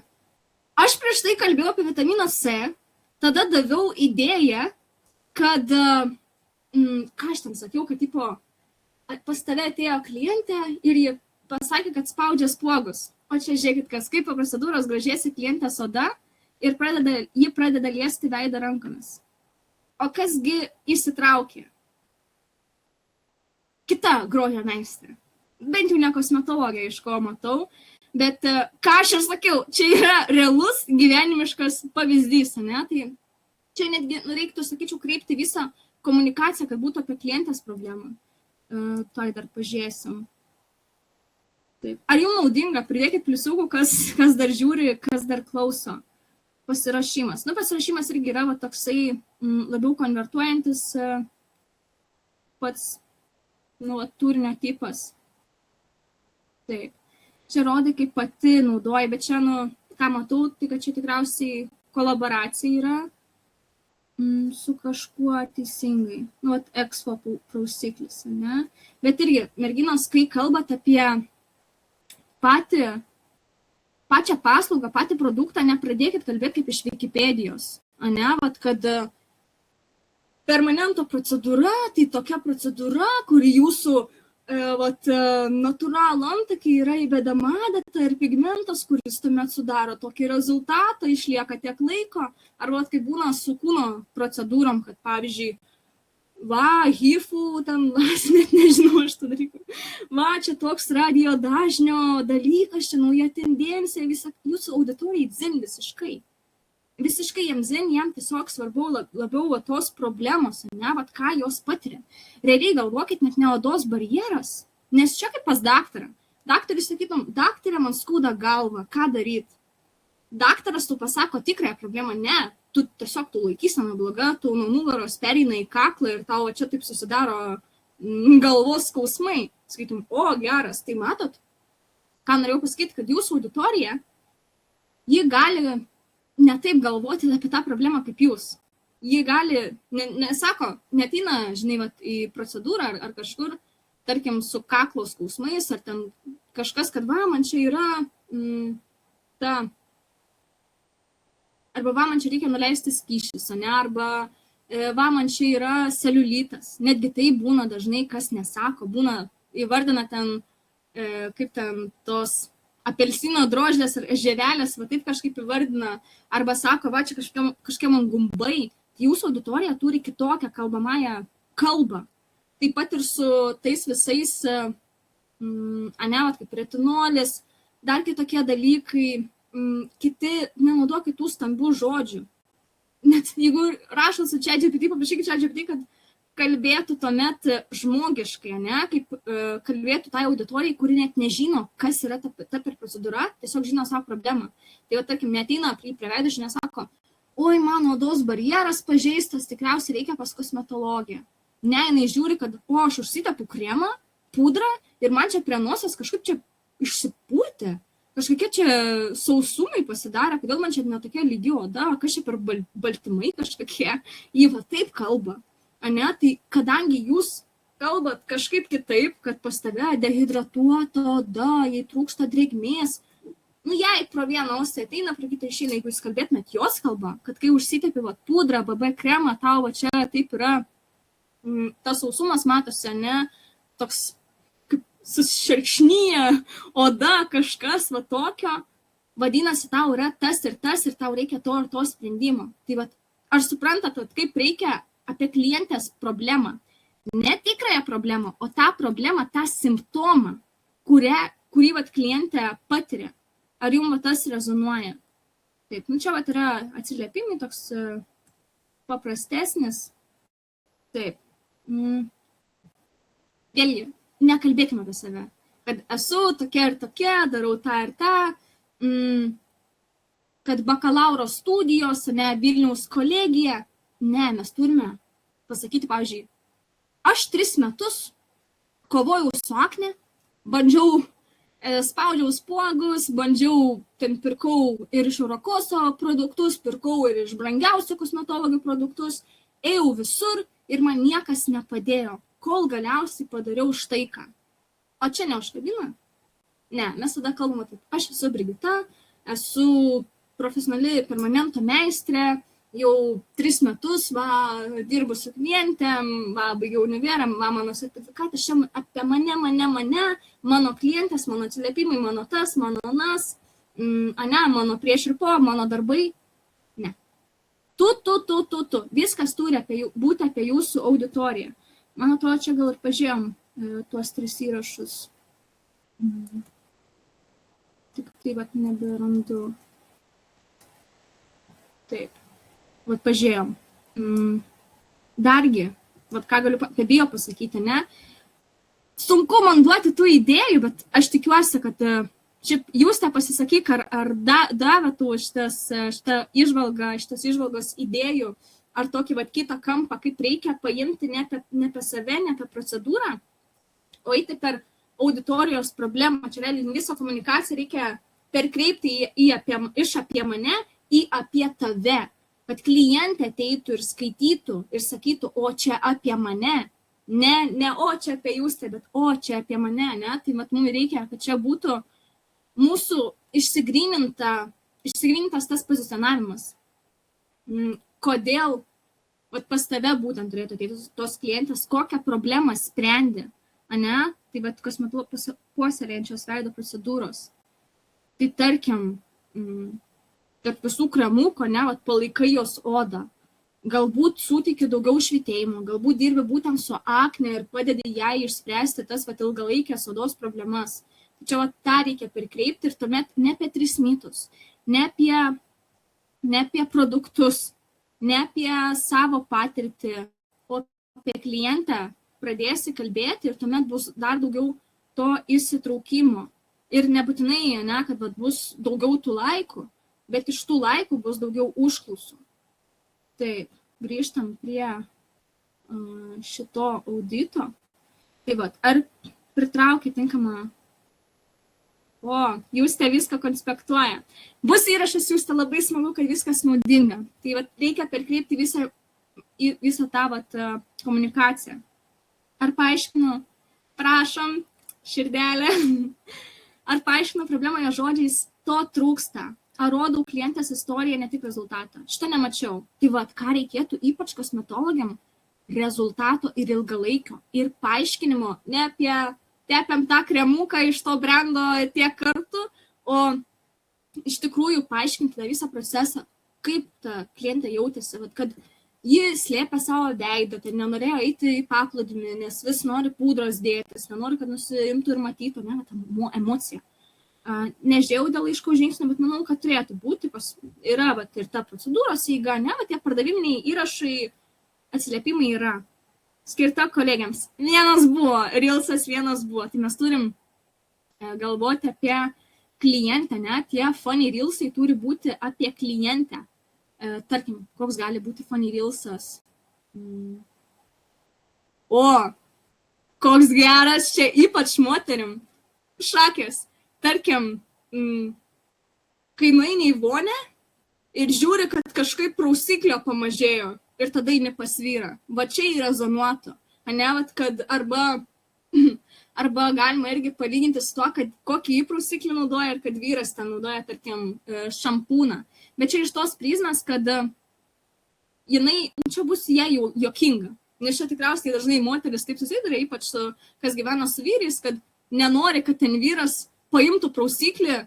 Aš prieš tai kalbėjau apie vitaminą C, tada daviau idėją, kad, ką aš ten sakiau, kad tipo, pas tave atėjo klientė ir ji pasakė, kad spaudžia spuogus. O čia žiūrėkit, kas kaip po procedūros gražėsi klientės oda, ir ji pradeda liesti veidą rankomis. O kasgi įsitraukė? Kita grožio meistrė. Bent jau ne kosmetologija, iš ko matau, bet ką aš ir sakiau, čia yra realus gyvenimiškas pavyzdys, ne? Tai čia netgi reiktų, sakyčiau, kreipti visą komunikaciją, kad būtų apie klientės problemą. Tai dar pažiūrėsim. Taip. Ar jums naudinga? Pridėkit pliusiukų, kas dar žiūri, kas dar klauso. Pasirašymas. Nu, pasirašymas irgi yra va, toksai labiau konvertuojantis pats turinio tipas. Taip. Čia rodai, kaip pati naudoji, bet čia, ką matau, tai kad čia tikriausiai kolaboracija yra su kažkuo teisingai. Nu, Expo prausiklis, ne? Bet irgi, merginos, kai kalbat apie pačią paslaugą, patį produktą, nepradėkit kalbėti kaip iš Wikipedijos. Ne, vat, kad permanento procedūra, tai tokia procedūra, kuri jūsų natūralų antakį yra įvedama adata ir pigmentas, kuris tuomet sudaro tokį rezultatą, išlieka tiek laiko. Arba kai būna su kūno procedūrom, kad pavyzdžiui, HIFų, ten, net nežinau, aš tą dalyką. Čia toks radio dažnio dalykas, čia nauja tendencija, visą jūsų auditorijai dzin visiškai. visiškai jiems jiem tiesiog svarbu labiau tos problemos, ne, vat ką jos patiria. Realiai galvokit net ne odos barjeras, nes čia kaip pas daktarą. Daktaris sakytum, daktarė man skauda galva, ką daryti? Daktaras tu pasako tikrąją problemą, ne, tu tiesiog tu laikysena bloga, tu nuo nugaros pereina į kaklą ir tau čia taip susidaro galvos skausmai. Sakytum, o geras, tai matot, ką norėjau pasakyti, kad jūsų auditorija, ji gali ne taip galvoti apie tą problemą kaip jūs. Ji gali, nesako, neteina, žinai, vat, į procedūrą ar kažkur, tarkim, su kaklo skausmais, ar ten kažkas, kad va, man čia yra arba va, man čia reikia nuleisti skysčius, ne, arba va, man čia yra celiulitas. Netgi tai būna dažnai, kas nesako, būna įvardina ten, kaip ten tos apelsino drožlės ar žievelės, va taip kažkaip įvardina, arba sako, va, čia kažkokie man gumbai. Jūsų auditorija turi kitokią kalbamąją kalbą. Taip pat ir su tais visais, kaip retinolis, dar kitokie dalykai, kiti, nenaudokit tų stambių žodžių. Net jeigu rašot su ChatGPT, paprašykit ChatGPT, kad kalbėtų tuomet žmogiškai, ne, kaip kalbėtų tai auditorijai, kuri net nežino, kas yra ta per procedūra, tiesiog žino savo problemą. Tai va, tarkim, neteina prie veidrodžio, nesako, oi, mano odos barjeras pažeistas, tikriausiai reikia pas kosmetologiją. Ne, jinai žiūri, kad, o, aš užsitepu kremą, pudrą ir man čia prie nosies kažkaip čia išsipurtė, kažkokie čia sausumai pasidarė, kodėl man čia netokia lygi oda, kas čia per baltymai kažkokie, jį va taip kalba. Ne, tai kadangi jūs kalbat kažkaip kitaip, kad pas tave dehidratuota oda, jai trūksta drėgmės, jei pro vieną ausį ateina, pro kitą išeina, jeigu jūs kalbėtumėt jos kalbą, kad kai užsitepi pudrą, BB kremą, tau va čia taip yra, tas sausumas matosi, ne, toks kaip sušerkšnyja oda, kažkas va tokio, vadinasi, tau yra tas ir tau reikia to ir to sprendimo. Tai va, ar suprantat, kaip reikia apie klientės problemą. Ne tikrąją problemą, o tą problemą, tą simptomą, kurį vat klientė patiria. Ar jums tas rezonuoja? Taip, čia vat yra atsiliepimai toks paprastesnis. Taip. Vėlgi, nekalbėkime apie save. Kad esu tokia ir tokia, darau tą ir tą, kad bakalauro studijos, ne, Vilniaus kolegija. Ne, mes turime pasakyti, pavyzdžiui, aš 3 metus kovojau su akne, bandžiau, spaudžiau spuogus, bandžiau, ten pirkau ir iš Eurokoso produktus, pirkau ir iš brangiausių kosmetologų produktus, ėjau visur ir man niekas nepadėjo, kol galiausiai padariau štai ką. O čia neužkabina? Ne, mes tada kalbame taip, aš esu Brigita, esu profesionali permanento meistrė, jau 3 metus, va, dirbu su klientėm, va, baigiau univerą, va, mano sertifikatas, čia apie mane, mano klientės, mano atsiliepimai, mano tas, mano anas, mano prieš ir po, mano darbai. Ne. Tu. Viskas turi būti apie jūsų auditoriją. Man atrodo, čia gal ir pažiūrėjom tuos 3 įrašus. Tik tai, vat, neberandu. Taip. Vat pažiūrėjom. Dargi, vat ką galiu apie bio pasakyti, ne? Sunku man duoti tų idėjų, bet aš tikiuosi, kad jūs tą pasisakyk, ar davė tų šitą įžvalgos idėjų, ar tokį vat kitą kampą, kaip reikia paimti ne apie save, ne apie procedūrą, o eiti per auditorijos problemą. Čia realiai visą komunikaciją reikia perkreipti iš apie mane į apie tave. Kad klientė ateitų ir skaitytų ir sakytų, o čia apie mane, ne o čia apie jūs, bet o čia apie mane, ne? Tai mat, mums reikia, kad čia būtų mūsų išsigrynintas tas pozicionavimas. Kodėl vat, pas tave būtent turėtų ateiti tos klientės, kokią problemą sprendė, ne? Tai vat, kosmetologijos puoselėjančios veido procedūros. Tai tarkim, tarp visų kremų, ne, vat, palaikai jos odą. Galbūt suteiki daugiau švytėjimo, galbūt dirbi būtent su akne ir padedi jai išspręsti tas vat, ilgalaikės odos problemas. Čia vat, tą reikia perkreipti ir tuomet ne apie 3 mitus, ne apie ne apie produktus, ne apie savo patirtį, o apie klientą pradėsi kalbėti ir tuomet bus dar daugiau to įsitraukimo. Ir nebūtinai, ne, kad bus daugiau tų laikų, bet iš tų laikų bus daugiau užklausų. Taip, grįžtam prie šito audito. Tai ar pritraukia tinkamą? O, jūs te viską konspektuoja. Bus įrašas, jūs te labai smagu, kad viskas naudinga. Tai reikia perkreipti visą tą komunikaciją. Ar paaiškinu? Prašom, širdelė. Ar paaiškinu problemoje žodžiais, to trūksta? Ar rodau klientės istoriją, ne tik rezultatą? Šitą nemačiau. Tai ką reikėtų ypač kosmetologiam? Rezultato ir ilgalaikio. Ir paaiškinimo, ne apie tepiam tą kremuką iš to brando tiek kartų, o iš tikrųjų paaiškinti tą visą procesą, kaip ta klientė jautėsi, kad ji slėpė savo veidą, tai nenorėjo eiti į paplūdimį, nes vis nori pudros dėtis, nenori, kad nusiimtų ir matytų, ne, tą emociją. Nežiūrėjau dėl aiškaus žingsnio, bet manau, kad turėtų būti, yra ir ta procedūros eiga, ne, tie pardaviminiai įrašai, atsiliepimai yra skirta kolegiams. Vienas buvo, Reelsas vienas buvo, tai mes turim galvoti apie klientę, ne, tie funny Reelsai turi būti apie klientę. Tarkim, koks gali būti funny Reelsas. O, koks geras čia, ypač moterim. Šakės. Tarkim, kai nueini į vonę ir žiūri, kad kažkaip prausiklio pamažėjo ir tada jį nepasvyra. Va čia įrezonuotų. Ne, kad arba galima irgi palyginti su tuo, kad kokį įprausiklį naudoja ir kad vyras ten naudoja, tarkim, šampūną. Bet čia iš tos prizmės, kad jinai, čia bus jai jau juokinga. Nes čia tikriausiai dažnai moteris taip susiduria, ypač kas gyvena su vyrais, kad nenori, kad ten vyras paimtų prausiklį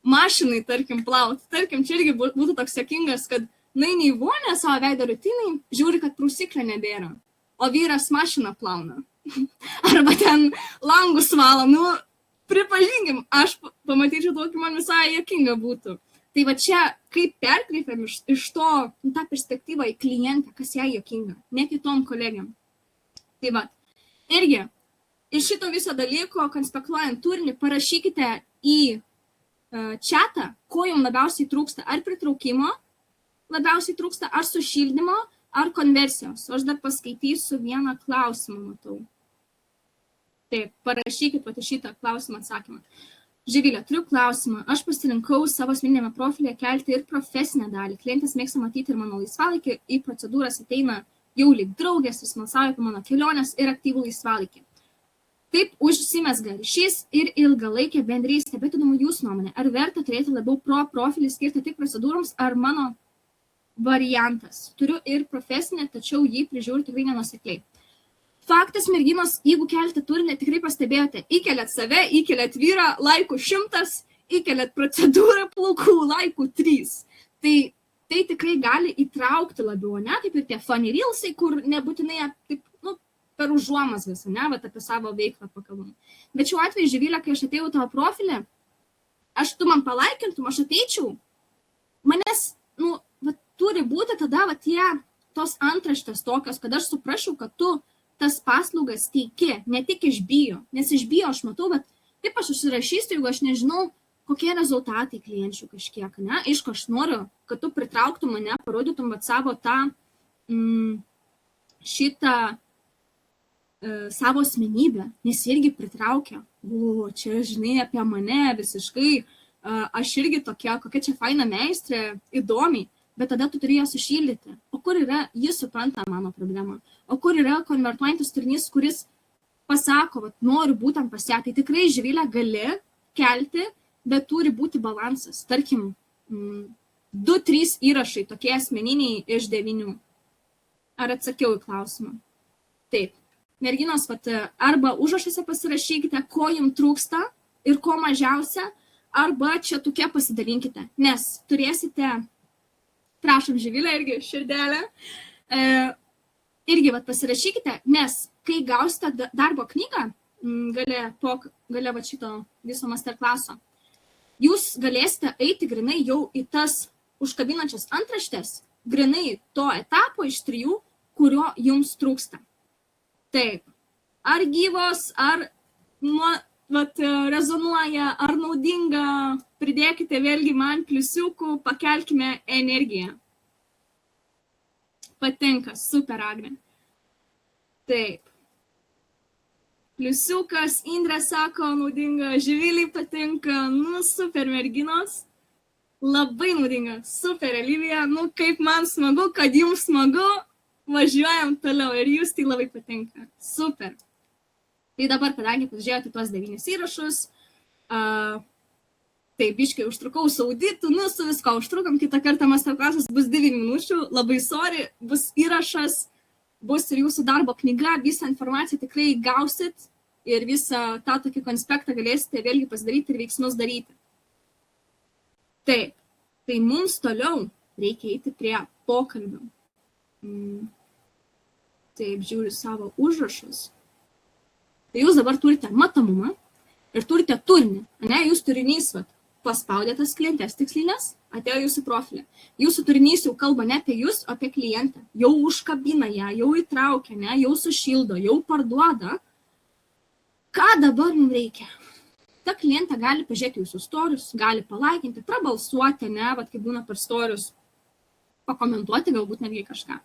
mašinai, tarkim, plauti. Tarkim, čia irgi būtų toks juokingas, kad nueini į vonę savo veido rutinai, žiūri, kad prausiklio nebėra, o vyras mašiną plauna. Arba ten langus valo. Pripažinkim, aš pamatyčiau tokį, man visai juokinga būtų. Tai va čia, kaip perkreipiam iš to tą perspektyvą į klientą, kas jai juokinga, ne kitom kolegiam. Tai va, irgi, iš šito viso dalyko, konspektuojant turinį, parašykite į chatą, ko jums labiausiai trūksta, ar pritraukimo labiausiai trūksta, ar sušildymo, ar konversijos. Aš dar paskaitysiu vieną klausimą, matau. Taip, parašykit pat šitą klausimą atsakymą. Živilė, turiu klausimą. Aš pasirinkau savo asmeninėme profilyje kelti ir profesinę dalį. Klientas mėgsta matyti ir mano laisvalaikį, į procedūras ateina jau lyg draugės ir smalsauja apie mano keliones ir aktyvų laisvalaikį. Taip užsimezga ryšys ir ilgalaikė bendrystė, bet įdomu jūsų nuomonė. Ar verta turėti labiau profilį skirtą tik procedūroms, ar mano variantas? Turiu ir profesinę, tačiau jį prižiūriu tikrai nenuosekliai. Faktas, merginos, jeigu kelite turinį, tikrai pastebėjote, įkeliat save, įkeliat vyrą, laikų 100, įkeliat procedūrą plaukų, laikų 3. Tai tikrai gali įtraukti labiau, ne, kaip ir tie funny reelsai, kur nebūtinai taip, per užuomas visą, ne, bet apie savo veiklą pakalbam. Bet šiuo atveju, Živilė, kai aš atėjau tavo profilį, tu man palaikintum, aš ateičiau, manęs, turi būti tada tos antraštės tokios, kad aš suprašau, kad tu tas paslaugas teiki, ne tik iš bijo, nes iš bijo aš matau, bet taip aš užsirašysiu, jeigu aš nežinau, kokie rezultatai klienčių kažkiek, ne, aišku, aš noriu, kad tu pritrauktum mane, parodytum savo tą šitą savo asmenybę, nes irgi pritraukia, čia žinai apie mane visiškai, aš irgi tokia, kokia čia faina meistrė, įdomiai, bet tada tu turi ją sušildyti. O kur yra, jis supranta mano problemą, o kur yra konvertuojantis turinys, kuris pasako, noriu būtent pas ją, tai tikrai Živilė gali kelti, bet turi būti balansas, tarkim, 2-3 įrašai tokie asmeniniai iš 9. Ar atsakiau į klausimą? Taip. Merginos, arba užrašuose pasirašykite, ko jums trūksta ir ko mažiausia, arba čia tokie pasidalinkite, nes turėsite, prašom Živilę irgi širdelę, irgi pasirašykite, nes kai gausite darbo knygą, gale šito viso masterklaso, jūs galėsite eiti grinai jau į tas užkabinančias antraštės, grinai to etapo iš 3, kurio jums trūksta. Taip, ar gyvos, ar rezonuoja, ar naudinga, pridėkite vėlgi man pliusiukų, pakelkime energiją. Patinka, super, Agne. Taip. Pliusiukas, Indrė sako, naudinga, Živilį patinka, super merginos. Labai naudinga, super, Olivija, kaip man smagu, kad jums smagu, važiuojam toliau ir jūs tai labai patinka. Super. Tai dabar, kadangi pasižiūrėjote tuos 9 įrašus, tai biškai užtrukau su auditu, su visko užtrukom, kitą kartą masterclassas bus 9 minučių, labai sorry, bus įrašas, bus ir jūsų darbo knyga, visą informaciją tikrai gausit ir visą tą tokį konspektą galėsite vėlgi pasidaryti ir veiksmus daryti. Taip, tai mums toliau reikia eiti prie pokalbių. Taip, žiūriu savo užrašus. Tai jūs dabar turite matomumą ir turite turinį. Jūs turinys paspaudėtas klientės tikslinės, atėjo jūsų profilį. Jūsų turinys jau kalba ne apie jūs, o apie klientą. Jau užkabina ją, jau įtraukia, jau sušildo, jau parduoda. Ką dabar mums reikia? Ta klientė gali pažiūrėti jūsų storius, gali palaikinti, prabalsuoti, kaip būna per storius, pakomentuoti galbūt netgi kažką.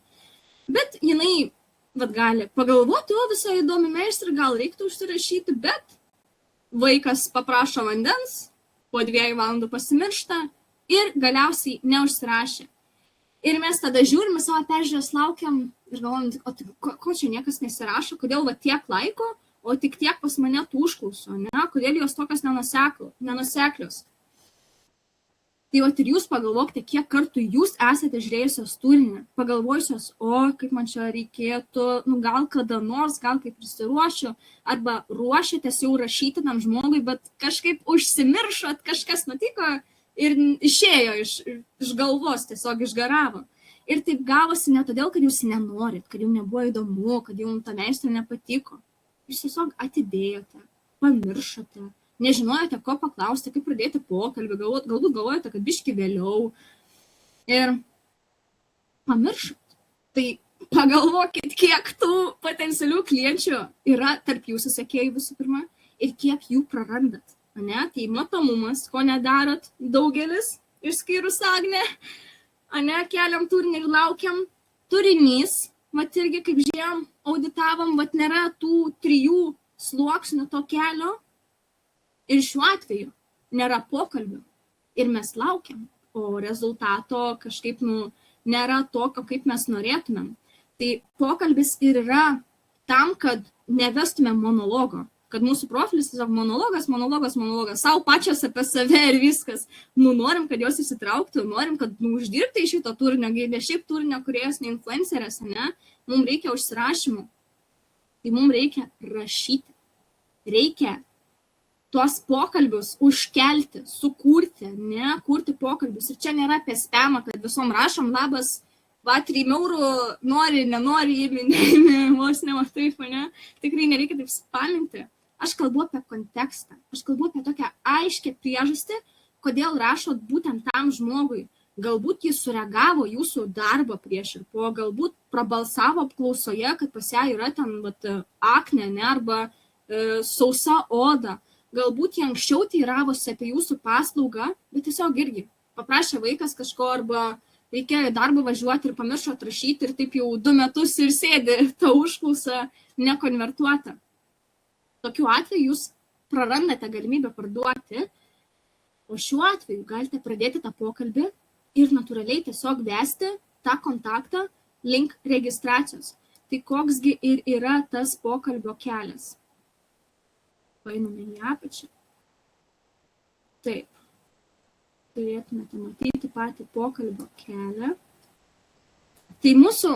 Bet jinai gali pagalvoti, visai įdomi meistrė, gal reiktų užsirašyti, bet vaikas paprašo vandens, po 2 valandų pasimiršta ir galiausiai neužsirašė. Ir mes tada žiūrime savo peržiūrės, laukiam ir galvojam, ko čia niekas nesirašo, kodėl tiek laiko, o tik tiek pas mane tų užklausų, kodėl jos tokios nenuseklios. Tai ir jūs pagalvokite, kiek kartų jūs esate žiūrėjusios turinį, pagalvojusios, kaip man čia reikėtų, gal kada nors, gal kaip prisiruošiu, arba ruošiatės jau rašyti tam žmogui, bet kažkaip užsimiršot, kažkas nutiko ir išėjo iš galvos, tiesiog išgaravo. Ir taip gavosi ne todėl, kad jūs nenorit, kad jums nebuvo įdomu, kad jums ta meistrė nepatiko. Jūs tiesiog atidėjote, pamiršote. Nežinojote, ko paklausti, kaip pradėti pokalbį, galbūt galvojate, kad biški vėliau ir pamiršot. Tai pagalvokit, kiek tų potencialių klienčių yra tarp jūsų sekėjų visų pirma ir kiek jų prarandat. Tai matomumas, ko nedarot daugelis, išskyrus Agnę, keliam turinį ir laukiam. Turinys, irgi kaip žiūrėjom, auditavom, nėra tų 3 sluoksnių to kelio. Ir šiuo atveju nėra pokalbių ir mes laukiam, o rezultato kažkaip nėra tokio, kaip mes norėtumėm. Tai pokalbis ir yra tam, kad nevestumėm monologo, kad mūsų profilis tiesiog monologas, savo pačios apie save ir viskas. Norim, kad jos įsitrauktų, norim, kad uždirbti iš šito turinio, ne šiaip turinio, kuriejas ne influencerės, mums reikia užsirašymų. Tai mums reikia rašyti, reikia tuos pokalbius užkelti, sukurti, kurti pokalbius. Ir čia nėra apie spamą, kad visom rašom, labas, 3 eurų, nori, nenori, įmi, vos taip, Tikrai nereikia taip spaminti. Aš kalbu apie kontekstą, aš kalbu apie tokią aiškę priežastį, kodėl rašot būtent tam žmogui. Galbūt jis sureagavo jūsų darbą prieš ir po, galbūt prabalsavo apklausoje, kad pas ją yra ten aknė, arba sausa oda. Galbūt jie anksčiau teiravosi apie jūsų paslaugą, bet tiesiog irgi paprašė vaikas kažko arba reikėjo į darbą važiuoti ir pamiršo atrašyti ir taip jau 2 metus ir sėdi tą užklausą nekonvertuota. Tokiu atveju jūs prarandate galimybę parduoti, o šiuo atveju galite pradėti tą pokalbį ir natūraliai tiesiog vesti tą kontaktą link registracijos. Tai koksgi ir yra tas pokalbio kelias. Paeiname į apačią. Taip. Turėtumėte matyti patį pokalbio kelią. Tai mūsų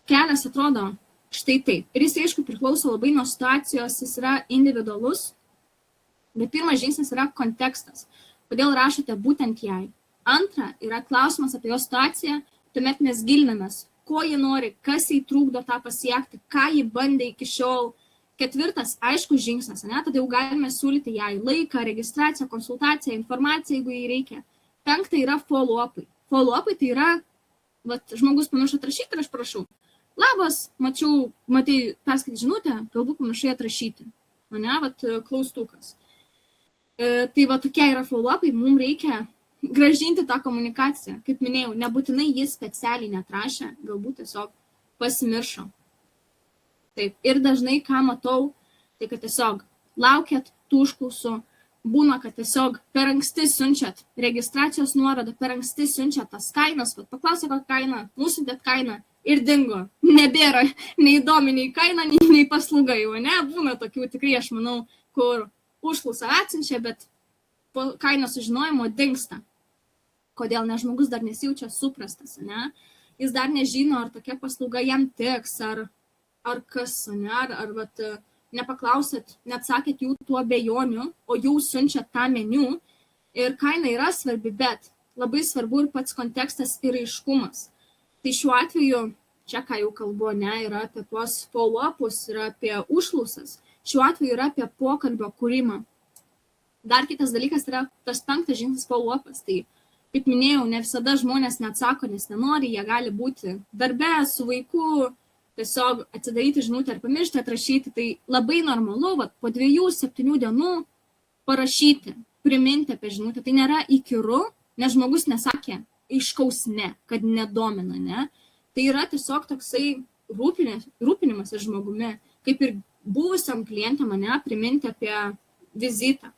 kelias atrodo štai taip. Ir jis, aišku, priklauso labai nuo situacijos, jis yra individualus, bet pirmas žingsnis yra kontekstas. Kodėl rašote būtent jai? Antra yra klausimas apie jo situaciją, tuomet mes gilinamės, ko ji nori, kas jai trukdo tą pasiekti, ką ji bandė iki šiol. 4, aiškus žingsnis, tada jau galime siūlyti jai laiką, registraciją, konsultaciją, informaciją, jeigu jai reikia. 5 yra follow-upai. follow-upai tai yra, žmogus pamiršo atrašyti ir aš prašau. Labas, matai, perskaityti žinutę, galbūt pamiršai atrašyti. Klaustukas. Tai tokie yra follow-upai, mums reikia grąžinti tą komunikaciją. Kaip minėjau, nebūtinai jis specialiai neatrašė, galbūt tiesiog pasimiršo. Taip, ir dažnai, ką matau, tai kad tiesiog laukiat tų užklausų, būna, kad tiesiog per anksti siunčiat registracijos nuorodą, per anksti siunčiat tas kainas, paklausė, kokią kainą, nusiuntėt kainą ir dingo. Nebėra neįdomi nei kaina, nei paslauga jau, ne? Būna tokių tikrai, aš manau, kur užklausą atsiunčia, bet po kainos sužinojimo dingsta. Kodėl? Nes žmogus dar nesijaučia suprastas, ne? Jis dar nežino, ar tokia paslauga jam tiks, ar kas, ne? Ar nepaklausėt, neatsakėt jų tų abejonių, o jau siunčiat tą meniu. Ir kaina yra svarbi, bet labai svarbu ir pats kontekstas ir aiškumas. Tai šiuo atveju, čia ką jau kalbu, ne, yra apie tuos follow-upus, yra apie užklausas. Šiuo atveju yra apie pokalbio kūrimą. Dar kitas dalykas yra tas 5 žingsnis follow-upas. Tai, kaip minėjau, ne visada žmonės neatsako, nes nenori, jie gali būti darbe, su vaiku, tiesiog atsidaryti žinutę ir pamiršti atrašyti. Tai labai normalu, po 2-7 dienų parašyti, priminti apie žinutę. Tai nėra įkyru, nes žmogus nesakė aiškaus ne, kad nedomina, ne. Tai yra tiesiog toksai rūpinimas ir žmogumi, kaip ir buvusiam klientam, ne, priminti apie vizitą.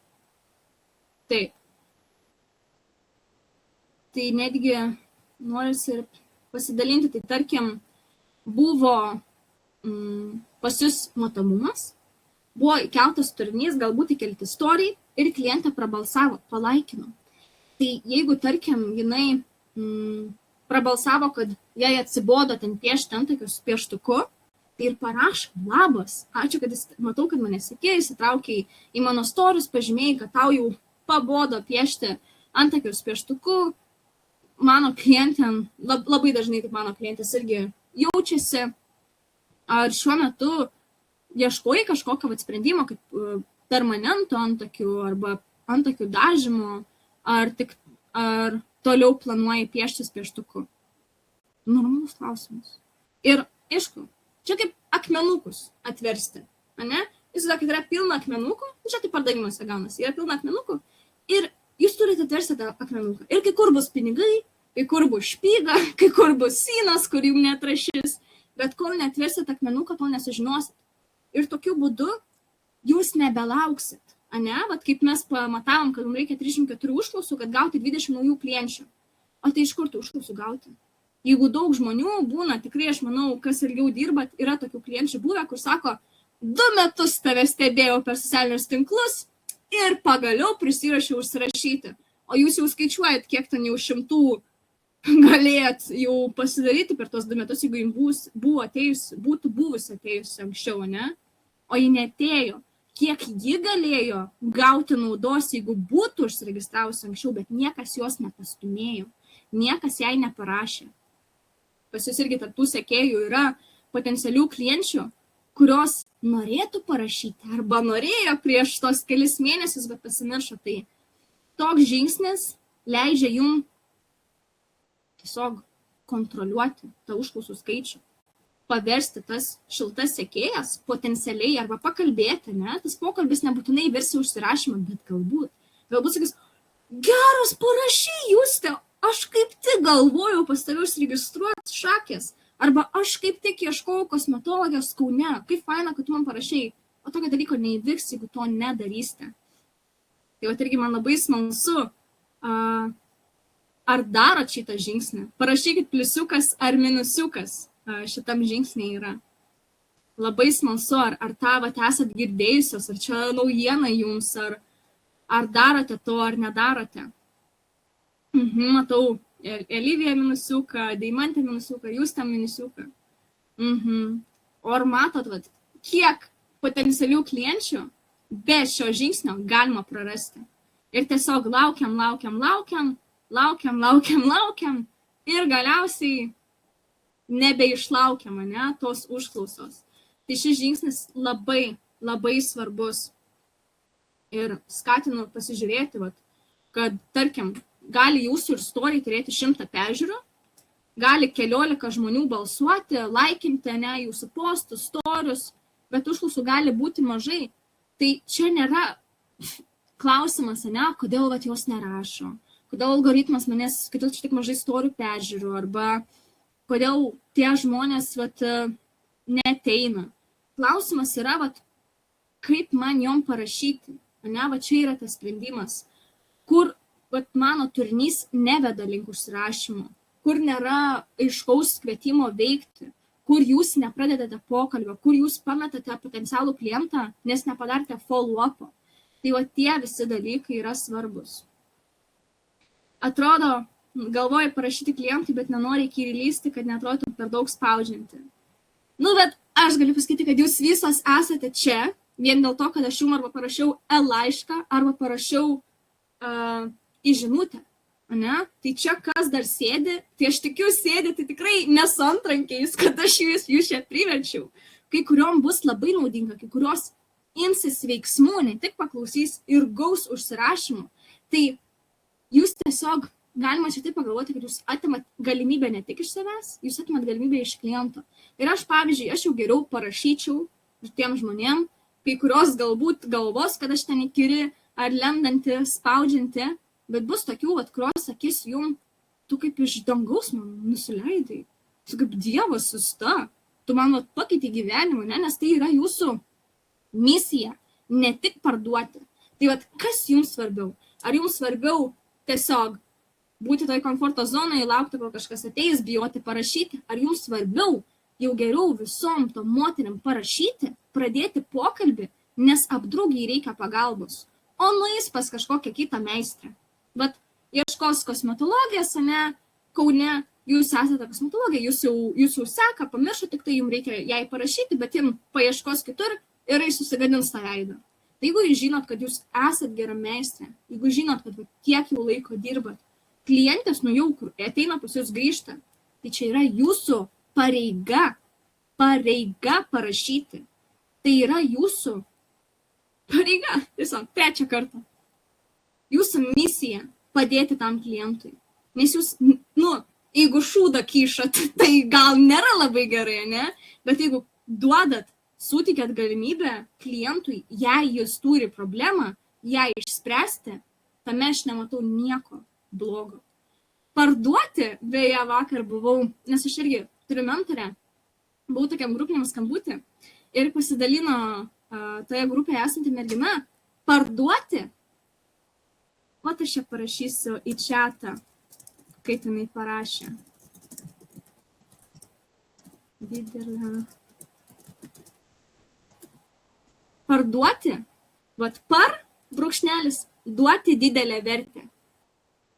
Taip. Tai netgi norisi ir pasidalinti, tai tarkim, buvo pas jūs matomumas, buvo įkeltas turinys, galbūt įkelti story ir klientą prabalsavo, palaikino. Tai jeigu, tarkim, jinai prabalsavo, kad jai atsibodo ten piešti antakius pieštuku, tai ir parašo, labas, ačiū, kad matau, kad mane sekėjai, įsitraukiai į mano stories, pažymėjai, kad tau jau pabodo piešti antakius pieštuku. Mano klientėm, labai dažnai taip mano klientės irgi jaučiasi, ar šiuo metu ieškoji kažkokio sprendimo, kaip permanento antakių arba antakių dažymo, ar toliau planuoji pieštis pieštuku. Normalus klausimas. Ir, aišku, čia kaip akmenukus atversti, ne? Jūs žinote, kad yra pilna akmenukų, čia tai pardavimuose gaunasi, yra pilna akmenukų ir jūs turite atversti tą akmenuką. Ir kai kur bus pinigai, kai kur bus špyga, kai kur bus synas, kur jums neatrašys, bet kol neatversit akmenuką, to nesužinosit. Ir tokiu būdu jūs nebelauksit, ne? Vat kaip mes pamatavom, kad mums reikia 304 užklausų, kad gauti 20 naujų klienčių. O tai iš kur tų užklausų gauti? Jeigu daug žmonių būna, tikrai aš manau, kas ilgiau dirbat, yra tokių klienčių buvę, kur sako, 2 metus tave stebėjau per socialinius tinklus ir pagaliau prisirašiau užsirašyti. O jūs jau skaičiuojat, kiek ten jau 100 galėjot jau pasidaryti per tos 2 metus, jeigu jums būtų buvusi atėjusi anksčiau, ne? O ji neatėjo. Kiek ji galėjo gauti naudos, jeigu būtų užsiregistravusi anksčiau, bet niekas jos nepastumėjo, niekas jai neparašė. Pas jūs irgi tarp tų sekėjų yra potencialių klienčių, kurios norėtų parašyti arba norėjo prieš tos kelis mėnesius, bet pasimiršo. Tai toks žingsnis leidžia jums tiesiog kontroliuoti tą užklausų skaičių, paversti tas šiltas sekėjas potencialiai arba pakalbėti, ne? Tas pokalbis nebūtinai versi užsirašymą, bet galbūt sakys, geras parašy, Juste, aš kaip tik galvojau pas tave užsiregistruoti šakės, arba aš kaip tik ieškojau kosmetologijos Kaune, kaip faina, kad tu man parašai, o tokio dalyko neįvyks, jeigu to nedarysite. Tai irgi man labai smalsu, ar darot šitą žingsnį? Parašykit pliusiukas ar minusiukas šitam žingsniai yra. Labai smalsu, ar tą esat girdėjusios, ar čia naujiena jums, ar darote to, ar nedarote. Matau, Elivija minusiuką, Deimantė minusiuką, jūs tam minusiuką. O ar matot, kiek potencialių klienčių be šio žingsnio galima prarasti? Ir tiesiog laukiam ir galiausiai nebeišlaukiama, ne, tos užklausos. Tai šis žingsnis labai, labai svarbus. Ir skatinu pasižiūrėti, kad, tarkim, gali jūsų ir story turėti 100 peržiūrų, gali 14 žmonių balsuoti, laikinti, ne, jūsų postus, storius, bet užklausų gali būti mažai. Tai čia nėra klausimas, ne, kodėl vat jos nerašo, kodėl algoritmas manęs, kodėl čia tik mažai storių peržiūrų, arba kodėl tie žmonės vat neateina. Klausimas yra, vat, kaip man jom parašyti, ne, va čia yra tas sprendimas, kur vat, mano turinys neveda link užsirašymo, kur nėra aiškaus kvietimo veikti, kur jūs nepradedate pokalbio, kur jūs pametate potencialų klientą, nes nepadarėte follow-up'o. Tai va tie visi dalykai yra svarbus. Atrodo, galvoju parašyti klientui, bet nenori įlysti, kad neatrodytų per daug spaudžianti. Nu, bet aš galiu pasakyti, kad jūs visos esate čia, vien dėl to, kad aš jums arba parašiau laišką, arba parašiau į žinutę. Ne? Tai čia kas dar sėdi, tai aš tikiu sėdi, tai tikrai nesu antrankiais, kad aš jūs čia priverčiau. Kai kuriuom bus labai naudinga, kai kurios imsis veiksmų, ne tik paklausys ir gaus užsirašymų. Tai jūs tiesiog galima čia taip pagalvoti, kad jūs atimat galimybę ne tik iš savęs, jūs atimat galimybę iš kliento. Ir aš, pavyzdžiui, aš jau geriau parašyčiau tiem žmonėm, kai kurios galbūt galvos, kad aš ten įkyri ar lendanti, spaudžianti, bet bus tokių, kurios sakys jum, tu kaip iš dangaus man nusileidai, tu kaip Dievas susta, tu man pakeitei gyvenimą, ne? Nes tai yra jūsų misija, ne tik parduoti. Tai kas jums svarbiau? Ar jums svarbiau tiesiog būti toj komforto zonoje, laukti, kol kažkas ateis, bijoti parašyti? Ar jums svarbiau jau geriau visom tom moterim parašyti, pradėti pokalbį, nes apdrugiai reikia pagalbos, o nueis pas kažkokią kitą meistrę? Bet ieškos kosmetologijos, ne, Kaune, jūs esate kosmetologija, jūs jau seka, pamiršo, tik tai jums reikia jai parašyti, bet jums paieškos kitur ir jis susigadins tą veidą. Tai jeigu jūs žinot, kad jūs esat gera meistrė, jeigu žinot, kad tiek jau laiko dirbat, klientės jau kur ateina pas jūs grįžta, tai čia yra jūsų pareiga parašyti. Tai yra jūsų pareiga, tiesiog, 3 kartą. Jūsų misija padėti tam klientui. Nes jūs, jeigu šūdą kyšat, tai gal nėra labai gerai, ne? Bet jeigu duodat, sutikėt galimybę klientui, jei jis turi problemą, ją išspręsti, tame aš nematau nieko blogo. Parduoti, beje, vakar buvau, nes aš irgi turiu mentorę, buvau tokiam grupiniam skambutį ir pasidalino toje grupėje esanti mergina, parduoti. O aš čia parašysiu į chatą, kaip jinai parašė. Didelė. Parduoti, brūkšnelis, duoti didelę vertę.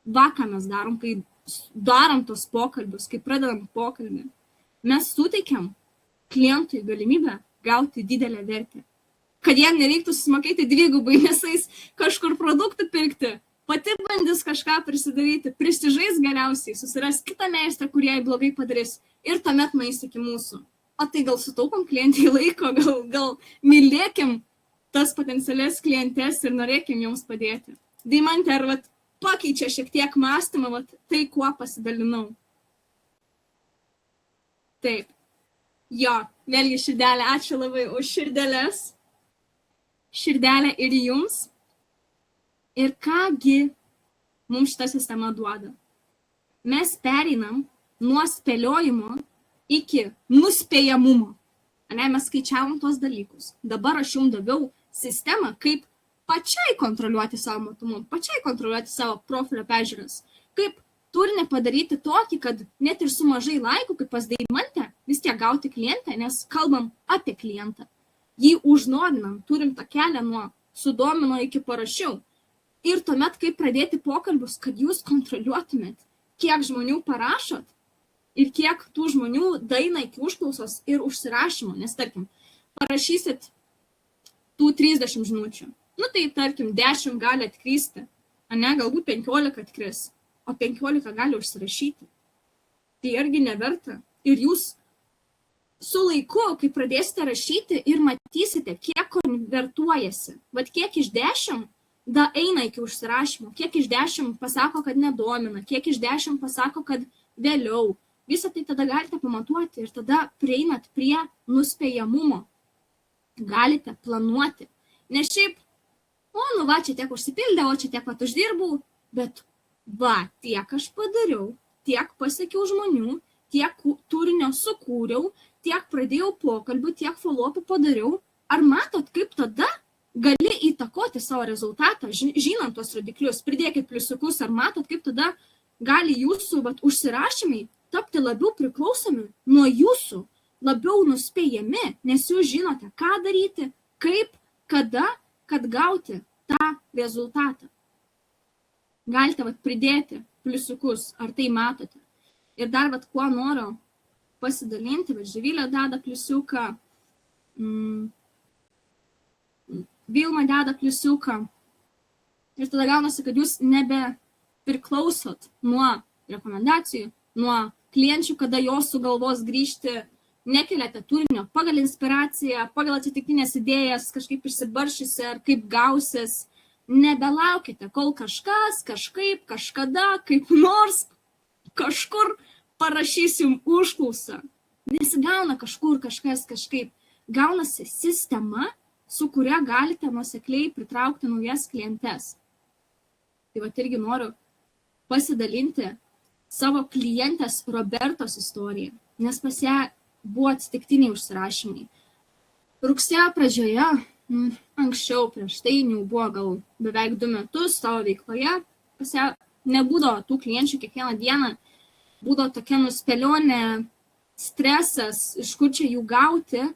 Ką mes darom, kai darom tos pokalbius, kai pradedam pokalbį. Mes suteikiam klientui galimybę gauti didelę vertę. Kad jam nereiktų susimokėti dvigubai, nes jis kažkur produktų pirkti, pati bandys kažką prisidaryti, prisižais galiausiai, susiras kitą meistrą, kur jai blogai padarys ir tuomet nueis iki mūsų. O tai gal sutaupam klientai laiko, gal mylėkim tas potencialias klientes ir norėkim joms padėti. Deimantė, ar pakeičia šiek tiek mąstymą, tai kuo pasidalinau. Taip. Jo, vėlgi širdelė, ačiū labai už širdelės. Širdelė ir jums. Ir kągi mums šita sistema duoda? Mes pereinam nuo spėliojimo iki nuspėjamumo. Mes skaičiavom tuos dalykus. Dabar aš jums daviau sistemą, kaip pačiai kontroliuoti savo matomumą, pačiai kontroliuoti savo profilio peržiūras. Kaip turinį padaryti tokį, kad net ir su mažai laikų, kaip pas Deimantę, vis tiek gauti klientą, nes kalbam apie klientą. Jį užnorinam, turim tą kelią nuo sudomino iki parašiau. Ir tuomet, kaip pradėti pokalbius, kad jūs kontroliuotumėt, kiek žmonių parašot ir kiek tų žmonių daina iki užklausos ir užsirašymo. Nes, tarkim, parašysit tų 30 žinučių. Tai, tarkim, 10 gali atkristi, galbūt 15 atkris, o 15 gali užsirašyti. Tai irgi neverta. Ir jūs su laiku, kai pradėsite rašyti ir matysite, kiek konvertuojasi, kiek iš 10 da eina iki užsirašymo, kiek iš 10 pasako, kad nedomina, kiek iš 10 pasako, kad vėliau. Visą tai tada galite pamatuoti ir tada prieinat prie nuspėjamumo. Galite planuoti. Ne šiaip, nu va, čia tiek užsipildė, o čia tiek pat uždirbau, bet va, tiek aš padariau, tiek pasiekiau žmonių, tiek turinio sukūriau, tiek pradėjau pokalbių, tiek follow-upų padariau. Ar matot, kaip tada gali įtakoti savo rezultatą, žinant tos rodiklius, pridėkit pliusiukus, ar matot, kaip tada gali jūsų užsirašymai tapti labiau priklausomi nuo jūsų, labiau nuspėjami, nes jūs žinote, ką daryti, kaip, kada, kad gauti tą rezultatą. Galite pridėti pliusiukus, ar tai matote. Ir dar kuo noriu pasidalinti, Živilė deda pliusiuką, Vilma deda pliusiuką. Ir tada gaunasi, kad jūs nebe priklausot nuo rekomendacijų, nuo klienčių, kada jos sugalvos grįžti, nekeliate turinio pagal inspiraciją, pagal atsitiktinės idėjas, kažkaip išsibaršysi ar kaip gausis. Nebelaukite, kol kažkas, kažkaip, kažkada, kaip nors, kažkur parašys jums užklausą. Nesigauna kažkur kažkas kažkaip. Gaunasi sistema, su kuria galite nuosekliai pritraukti naujas klientes. Tai irgi noriu pasidalinti savo klientės Robertos istoriją, nes pas ją buvo atsitiktiniai užsirašymai. Rugsėjo pradžioje, anksčiau prieš tai jau buvo gal beveik 2 metus savo veikloje, pas ją nebūdavo tų klienčių kiekvieną dieną, būdavo tokia nuspėlionė, stresas, iš kur čia jų gauti.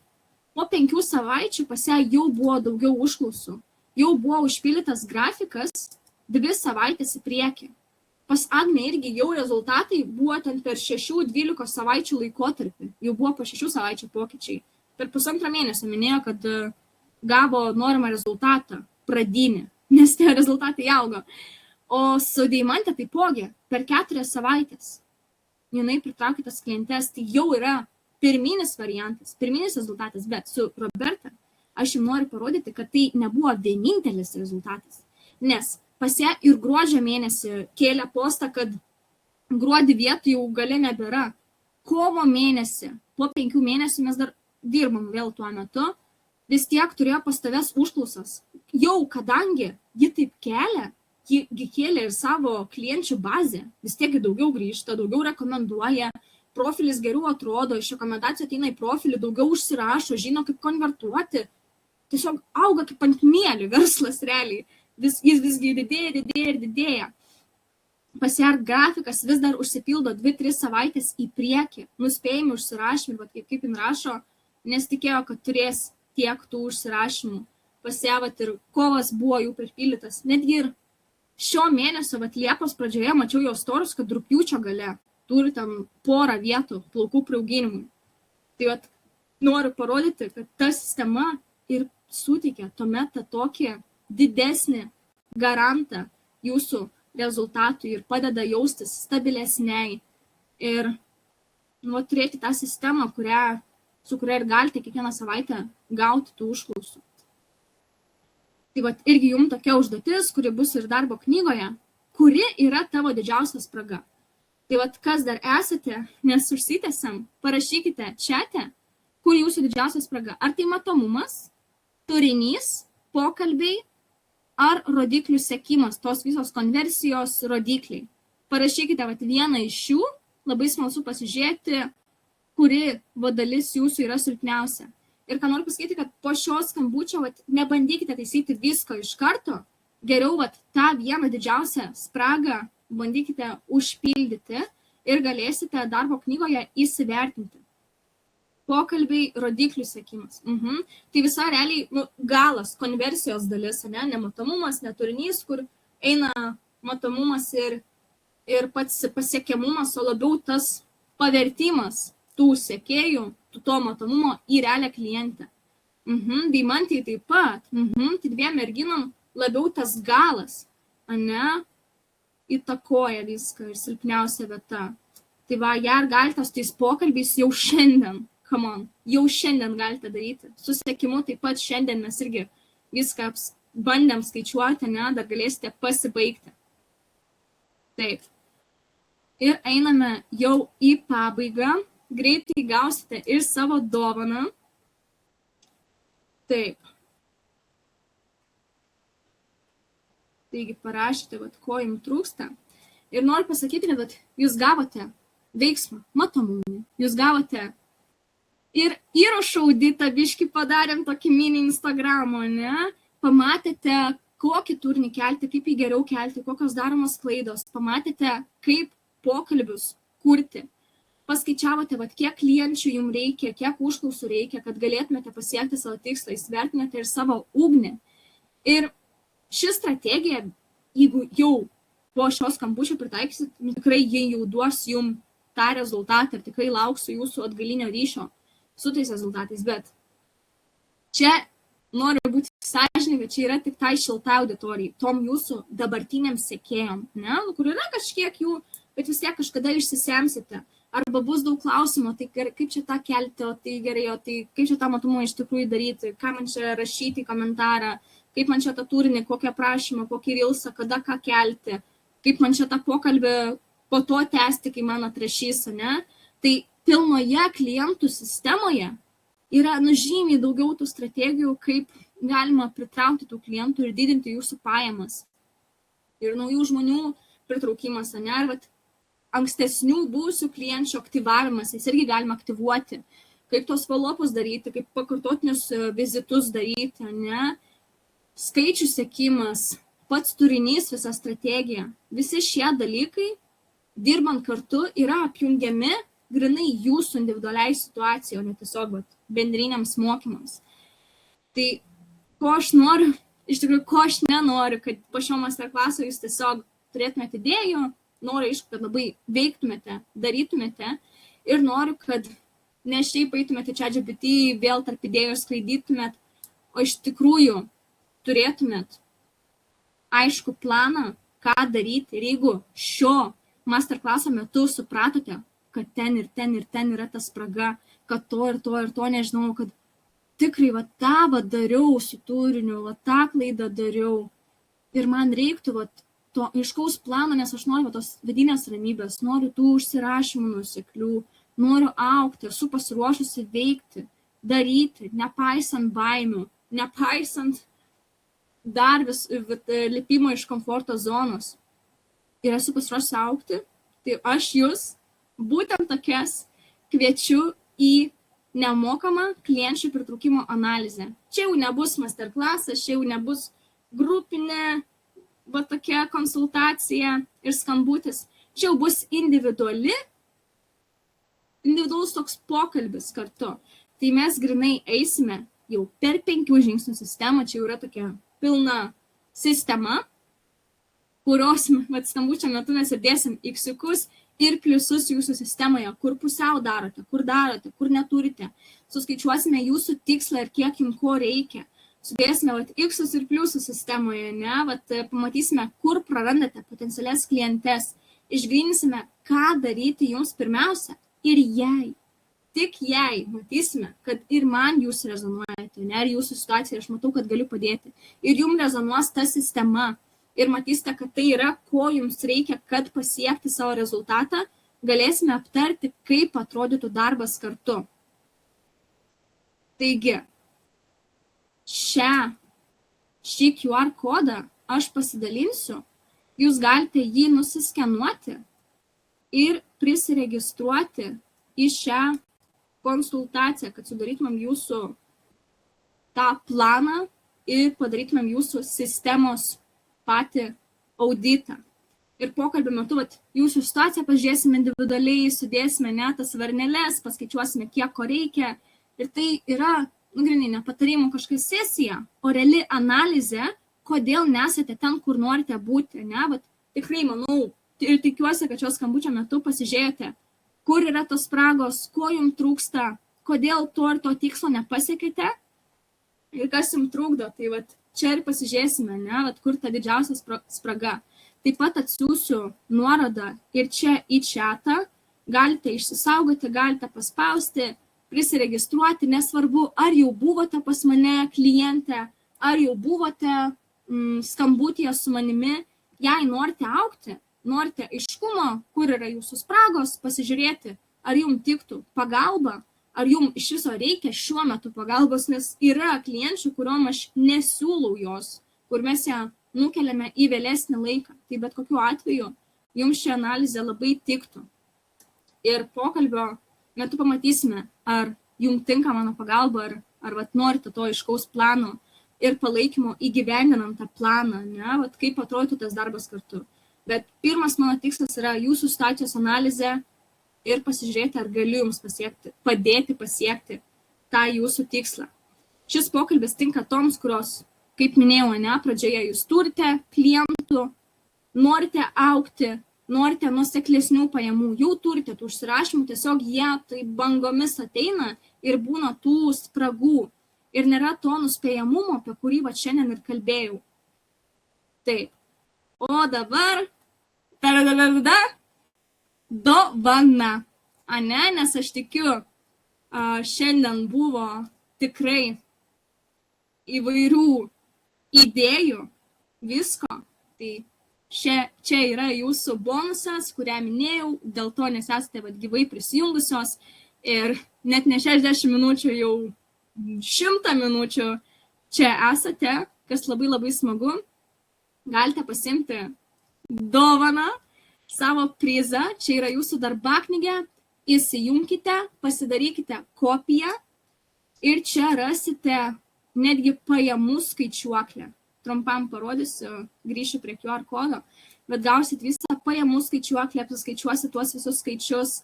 Po 5 savaičių pas ją jau buvo daugiau užklausų, jau buvo užpildytas grafikas 2 savaitės į priekį. Pas Agnę irgi jau rezultatai buvo ten per 6-12 savaičių laikotarpį, jau buvo po 6 savaičių pokyčiai. Per 1,5 mėnesio minėjo, kad gavo norimą rezultatą pradinį, nes tie rezultatai augo. O su Deimante taipogi per 4 savaitės jinai pritraukė tas klientes, tai jau yra pirminis variantas, pirminis rezultatas, bet su Roberta aš jums noriu parodyti, kad tai nebuvo vienintelis rezultatas, nes pas ją ir gruodžio mėnesį kėlė postą, kad gruodį vietų jau gale nebėra. Kovo mėnesį, po 5 mėnesių mes dar dirbam vėl tuo metu, vis tiek turėjo pastovias užklausas. Jau kadangi ji taip kelia, ji kėlė ir savo klienčių bazę, vis tiek daugiau grįžta, daugiau rekomenduoja, profilis geriau atrodo, iš rekomendacijų ateina į profilį, daugiau užsirašo, žino kaip konvertuoti. Tiesiog auga kaip ant mielių verslas realiai. Jis visgi didėja. Pas ją grafikas vis dar užsipildo 2-3 savaitės į priekį, nuspėjami užsirašymai, kaip jin rašo, nes tikėjo, kad turės tiek tų užsirašymų. Pas ją ir kovas buvo jau pripildytas. Netgi ir šio mėnesio, Liepos pradžioje, mačiau jos storus, kad rugpjūčio gale turi tam porą vietų plaukų priauginimui. Tai noriu parodyti, kad ta sistema ir suteikia tuomet tą tokį didesnį garantą jūsų rezultatui ir padeda jaustis stabilesniai ir turėti tą sistemą, su kuria ir galite kiekvieną savaitę gauti tų užklausų. Tai irgi jums tokia užduotis, kuri bus ir darbo knygoje, kuri yra tavo didžiausia spraga. Tai kas dar esate, nes užsitęsiam, parašykite čiate, kur jūsų didžiausia spraga. Ar tai matomumas, turinys, pokalbiai, ar rodiklių sekimas, tos visos konversijos rodikliai. Parašykite vieną iš jų, labai smalsu pasižiūrėti, kuri dalis jūsų yra silpniausia. Ir ką noriu pasakyti, kad po šio skambučio nebandykite taisyti visko iš karto, geriau tą vieną didžiausią spragą bandykite užpildyti ir galėsite darbo knygoje įsivertinti. Pokalbiai, rodiklių sekimas. Tai visa realiai galas, konversijos dalis, nematomumas, neturinys, kur eina matomumas ir pats pasiekiamumas, o labiau tas pavertimas tų sekėjų, to matomumo į realią klientę. Deimantei taip pat, tai 2 merginom labiau tas galas, įtakoja viską ir silpniausia vieta. Tai ją galite su tais pokalbiais jau šiandien. Jau šiandien galite daryti. Su sekimu taip pat šiandien mes irgi viską bandėm skaičiuoti, ne, dar galėsite pasibaigti. Taip. Ir einame jau į pabaigą. Greitai gausite ir savo dovaną. Taip. Taigi parašyti, ko jums trūksta. Ir noriu pasakyti, kad jūs gavote veiksmą, matomumą. Jūs gavote ir įrašų auditą, biškį padarėm tokį mini Instagramo, ne? Pamatėte, kokį turinį kelti, kaip jį geriau kelti, kokios daromos klaidos. Pamatėte, kaip pokalbius kurti. Paskaičiavote, kiek klienčių jums reikia, kiek užklausų reikia, kad galėtumėte pasiekti savo tikslą, įsivertinate ir savo ugnį. Ir ši strategija, jeigu jau po šios skambučio pritaikysit, tikrai jie jau duos jums tą rezultatą ir tikrai lauksiu jūsų atgalinio ryšio su tais rezultatais. Bet čia noriu būti sąžininga, čia yra tik tai šilta auditorijai, tom jūsų dabartiniam sekėjom, ne? Kur yra kažkiek jų, bet vis tiek kažkada išsisemsite. Arba bus daug klausimų, tai kaip čia tą kelti, o tai gerai, o tai kaip čia tą matomą iš tikrųjų daryti, ką man čia rašyti į komentarą, kaip man čia tą turinį, kokią prašymą, kokį rilsą, kada ką kelti, kaip man čia tą pokalbį po to tęsti, kai man atrašys, ne? Tai pilnoje klientų sistemoje yra žymiai daugiau tų strategijų, kaip galima pritraukti tų klientų ir didinti jūsų pajamas. Ir naujų žmonių pritraukimas, ne? Ir ankstesnių buvusių klienčių aktyvavimas, jis irgi galima aktyvuoti, kaip tos follow-upus daryti, kaip pakartotinius vizitus daryti, ne? Skaičių sekimas, pats turinys, visa strategija. Visi šie dalykai, dirbant kartu, yra apjungiami grinai jūsų individualiai situacijai, o ne tiesiog bendriniams mokymams. Tai ko aš noriu, iš tikrųjų, ko aš nenoriu, kad po šio masterklaso jūs tiesiog turėtumėte idėjų, noriu, aišku, kad labai veiktumėte, darytumėte ir noriu, kad ne šiaip eitumėte ChatGPT, vėl tarp idėjų sklaidytumėt, o iš tikrųjų turėtumėt aišku planą, ką daryti. Ir jeigu šio masterklaso metu supratote, kad ten ir ten yra ta spraga, kad to ir to nežinau, kad tikrai tą dariau su turiniu, tą klaidą dariau ir man reiktų to aiškaus plano, nes aš noriu tos vidinės ramybės, noriu tų užsirašymų nuoseklių, noriu augti, esu pasiruošusi veikti, daryti, nepaisant baimių, nepaisant dar vis lipimo iš komforto zonos. Ir esu pasiruošusi augti, tai aš jūs būtent tokias kviečiu į nemokamą klienčių pritraukimo analizę. Čia jau nebus masterclassas, čia jau nebus grupinė tokia konsultacija ir skambutis. Čia jau bus individualus toks pokalbis kartu. Tai mes grinai eisime jau per 5 žingsnių sistemą, čia jau yra tokia pilna sistema, kurios skambučio metu mes įdėsim iksiukus ir pliusus jūsų sistemoje, kur pusiau darote, kur neturite. Suskaičiuosime jūsų tikslą ir kiek jums ko reikia. Sudėsime iksus ir pliusus sistemoje, ne? Pamatysime, kur prarandate potencialias klientes. Išgryninsime, ką daryti jums pirmiausia. Ir tik jei matysime, kad ir man jūs rezonuojate, ne? Ir jūsų situacija, aš matau, kad galiu padėti. Ir jums rezonuos ta sistema. Ir matysite, kad tai yra, ko jums reikia, kad pasiekti savo rezultatą, galėsime aptarti, kaip atrodytų darbas kartu. Taigi, šį QR kodą aš pasidalinsiu, jūs galite jį nusiskenuoti ir prisiregistruoti į šią konsultaciją, kad sudarytumėm jūsų tą planą ir padarytumėm jūsų sistemos patį auditą. Ir pokalbio metu jūsų situaciją pažiūrėsime individualiai, sudėsime tas varneles, paskaičiuosime, kiek ko reikia. Ir tai yra ne patarimų kažkokia sesija, o reali analizė, kodėl nesate ten, kur norite būti. Ne? Tikrai manau ir tikiuosi, kad šios skambučio metu pasižiūrėjote, kur yra tos spragos, ko jums trūksta, kodėl to ir to tikslo nepasiekite ir kas jums trukdo. Tai čia ir pasižiūrėsime, ne? Kur ta didžiausia spraga. Taip pat atsiųsiu nuorodą ir čia į chatą, galite išsisaugoti, galite paspausti, prisiregistruoti, nesvarbu, ar jau buvote pas mane klientę, ar jau buvote skambutyje su manimi, jei norite augti, norite aiškumo, kur yra jūsų spragos, pasižiūrėti, ar jums tiktų pagalba, ar jums iš viso reikia šiuo metu pagalbos, nes yra klienčių, kuriuom aš nesiūlau jos, kur mes ją nukeliame į vėlesnį laiką. Tai bet kokiu atveju jums ši analizė labai tiktų. Ir pokalbio metu pamatysime, ar jums tinka mano pagalba, ar norite to aiškaus plano ir palaikymo įgyvendinant tą planą, kaip atrodytų tas darbas kartu. Bet pirmas mano tikslas yra jūsų situacijos analizė ir pasižiūrėti, ar galiu jums padėti pasiekti tą jūsų tikslą. Šis pokalbis tinka toms, kurios, kaip minėjau, pradžioje jūs turite klientų, norite augti, norite nuoseklesnių pajamų, jau turite tų užsirašymų, tiesiog jie tai bangomis ateina ir būna tų spragų. Ir nėra to nuspėjamumo, apie kurį šiandien ir kalbėjau. Taip. O dabar dovana. Nes aš tikiu, šiandien buvo tikrai įvairių idėjų, visko. Tai čia yra jūsų bonusas, kurią minėjau, dėl to nes esate gyvai prisijungusios ir net ne 60 minučių, jau 100 minučių čia esate, kas labai labai smagu. Galite pasiimti dovaną, savo prizą, čia yra jūsų darbaknygė, įsijunkite, pasidarykite kopiją ir čia rasite netgi pajamų skaičiuoklę. Trumpam parodysiu, grįšiu prie QR kodo, bet gausit visą pajamų skaičiuoklę, apsiskaičiuosit tuos visus skaičius,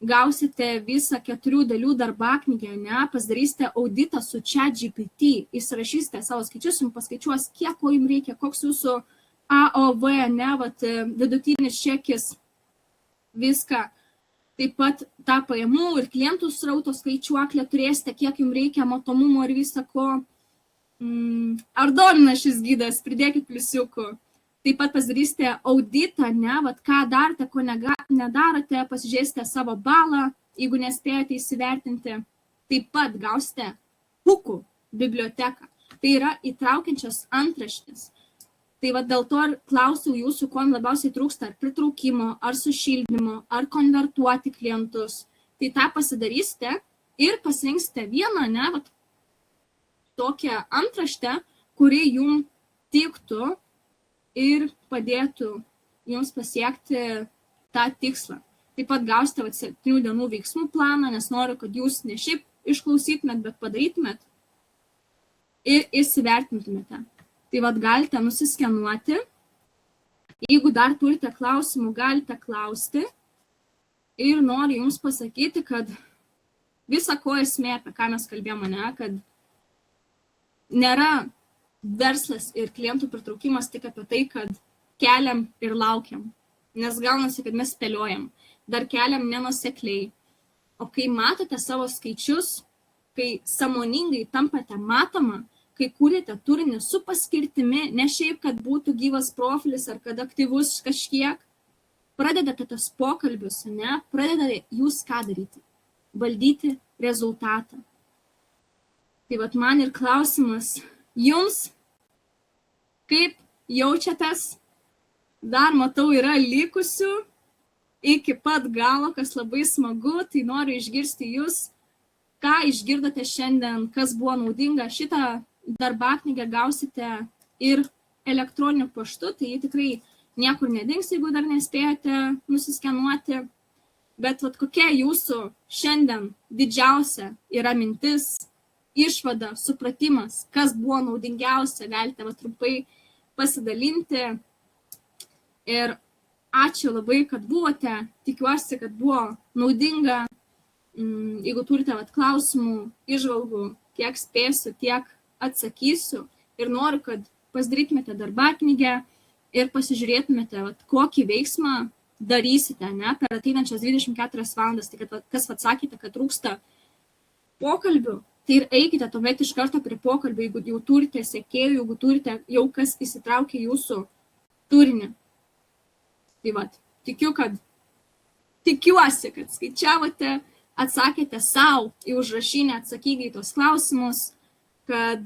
gausite visą 4 dalių darbaknygę, pasidarysite auditą su ChatGPT, įsirašysite savo skaičius, jums paskaičiuos, kiek ko jums reikia, koks jūsų AOV, vidutinis čekis, viską. Taip pat tą pajamų ir klientų srauto skaičiuoklę turėsite, kiek jums reikia matomumo ir visą ko. Ar domina šis gidas, pridėkit pliusiukų. Taip pat pasidarysite auditą, ką darote, ko nedarote, pasižiūrėsite savo balą, jeigu nespėjote įsivertinti. Taip pat gausite hookų biblioteką. Tai yra įtraukiančios antraštės. Tai dėl to klausiau jūsų, ko jums labiausiai trūksta, ar pritraukimo, ar sušildymo, ar konvertuoti klientus. Tai tą pasidarysite ir pasirinksite vieną, tokią antraštę, kuri jums tiktų ir padėtų jums pasiekti tą tikslą. Taip pat gausite 7 dienų veiksmų planą, nes noriu, kad jūs ne šiaip išklausytumėt, bet padarytumėt ir įsivertintumėte. Tai galite nusiskenuoti. Jeigu dar turite klausimų, galite klausti. Ir noriu jums pasakyti, kad visa ko esmė, apie ką mes kalbėjome, kad nėra verslas ir klientų pritraukimas tik apie tai, kad keliam ir laukiam. Nes gaunasi, kad mes spėliojam. Dar keliam nenuosekliai. O kai matote savo skaičius, kai sąmoningai tampate matoma, kai kūrėte turinį su paskirtimi, ne šiaip, kad būtų gyvas profilis ar kad aktyvus kažkiek, pradedate tas pokalbius, pradedate jūs ką daryti? Valdyti rezultatą. Tai man ir klausimas jums, kaip jaučiatės, dar matau yra likusių iki pat galo, kas labai smagu, tai noriu išgirsti jūs, ką išgirdote šiandien, kas buvo naudinga. Šitą darbaknygę gausite ir elektroniniu paštu, tai jį tikrai niekur nedings, jeigu dar nespėjote nusiskenuoti. Bet kokia jūsų šiandien didžiausia yra mintis, išvada, supratimas, kas buvo naudingiausia, galite trumpai pasidalinti. Ir ačiū labai, kad buvote, tikiuosi, kad buvo naudinga. Jeigu turite klausimų, įžvalgų, kiek spėsiu, tiek atsakysiu. Ir noriu, kad pasidarytumėte darbaknygę ir pasižiūrėtumėte, kokį veiksmą darysite per ateinančias 24 valandas. Tai kad kas sakėte, kad trūksta pokalbių, tai ir eikite tuomet iš karto prie pokalbių, jeigu jau turite sekėjų, jeigu turite jau kas įsitraukia jūsų turinį. Tai tikiuosi, kad skaičiavote, atsakėte savo į užrašinę atsakingai tos klausimus, kad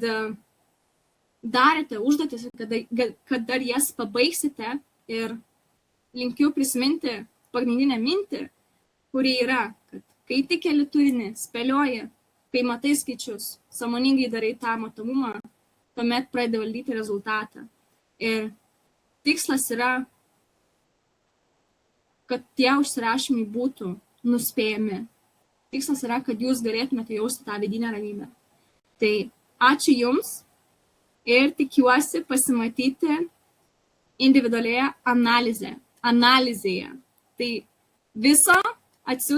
darėte užduotis, kad dar jas pabaigsite ir linkiu prisiminti pagrindinę mintį, kuri yra, kad kai tik keli turinį, spėlioji, kai matai skaičius, sąmoningai darai tą matomumą, tuomet pradedi valdyti rezultatą. Ir tikslas yra, kad tie užsirašymai būtų nuspėjami. Tikslas yra, kad jūs galėtumėte jausti tą vidinę ramybę. Tai ačiū Jums ir tikiuosi pasimatyti individualioje analizėje. Tai viso atsiųskite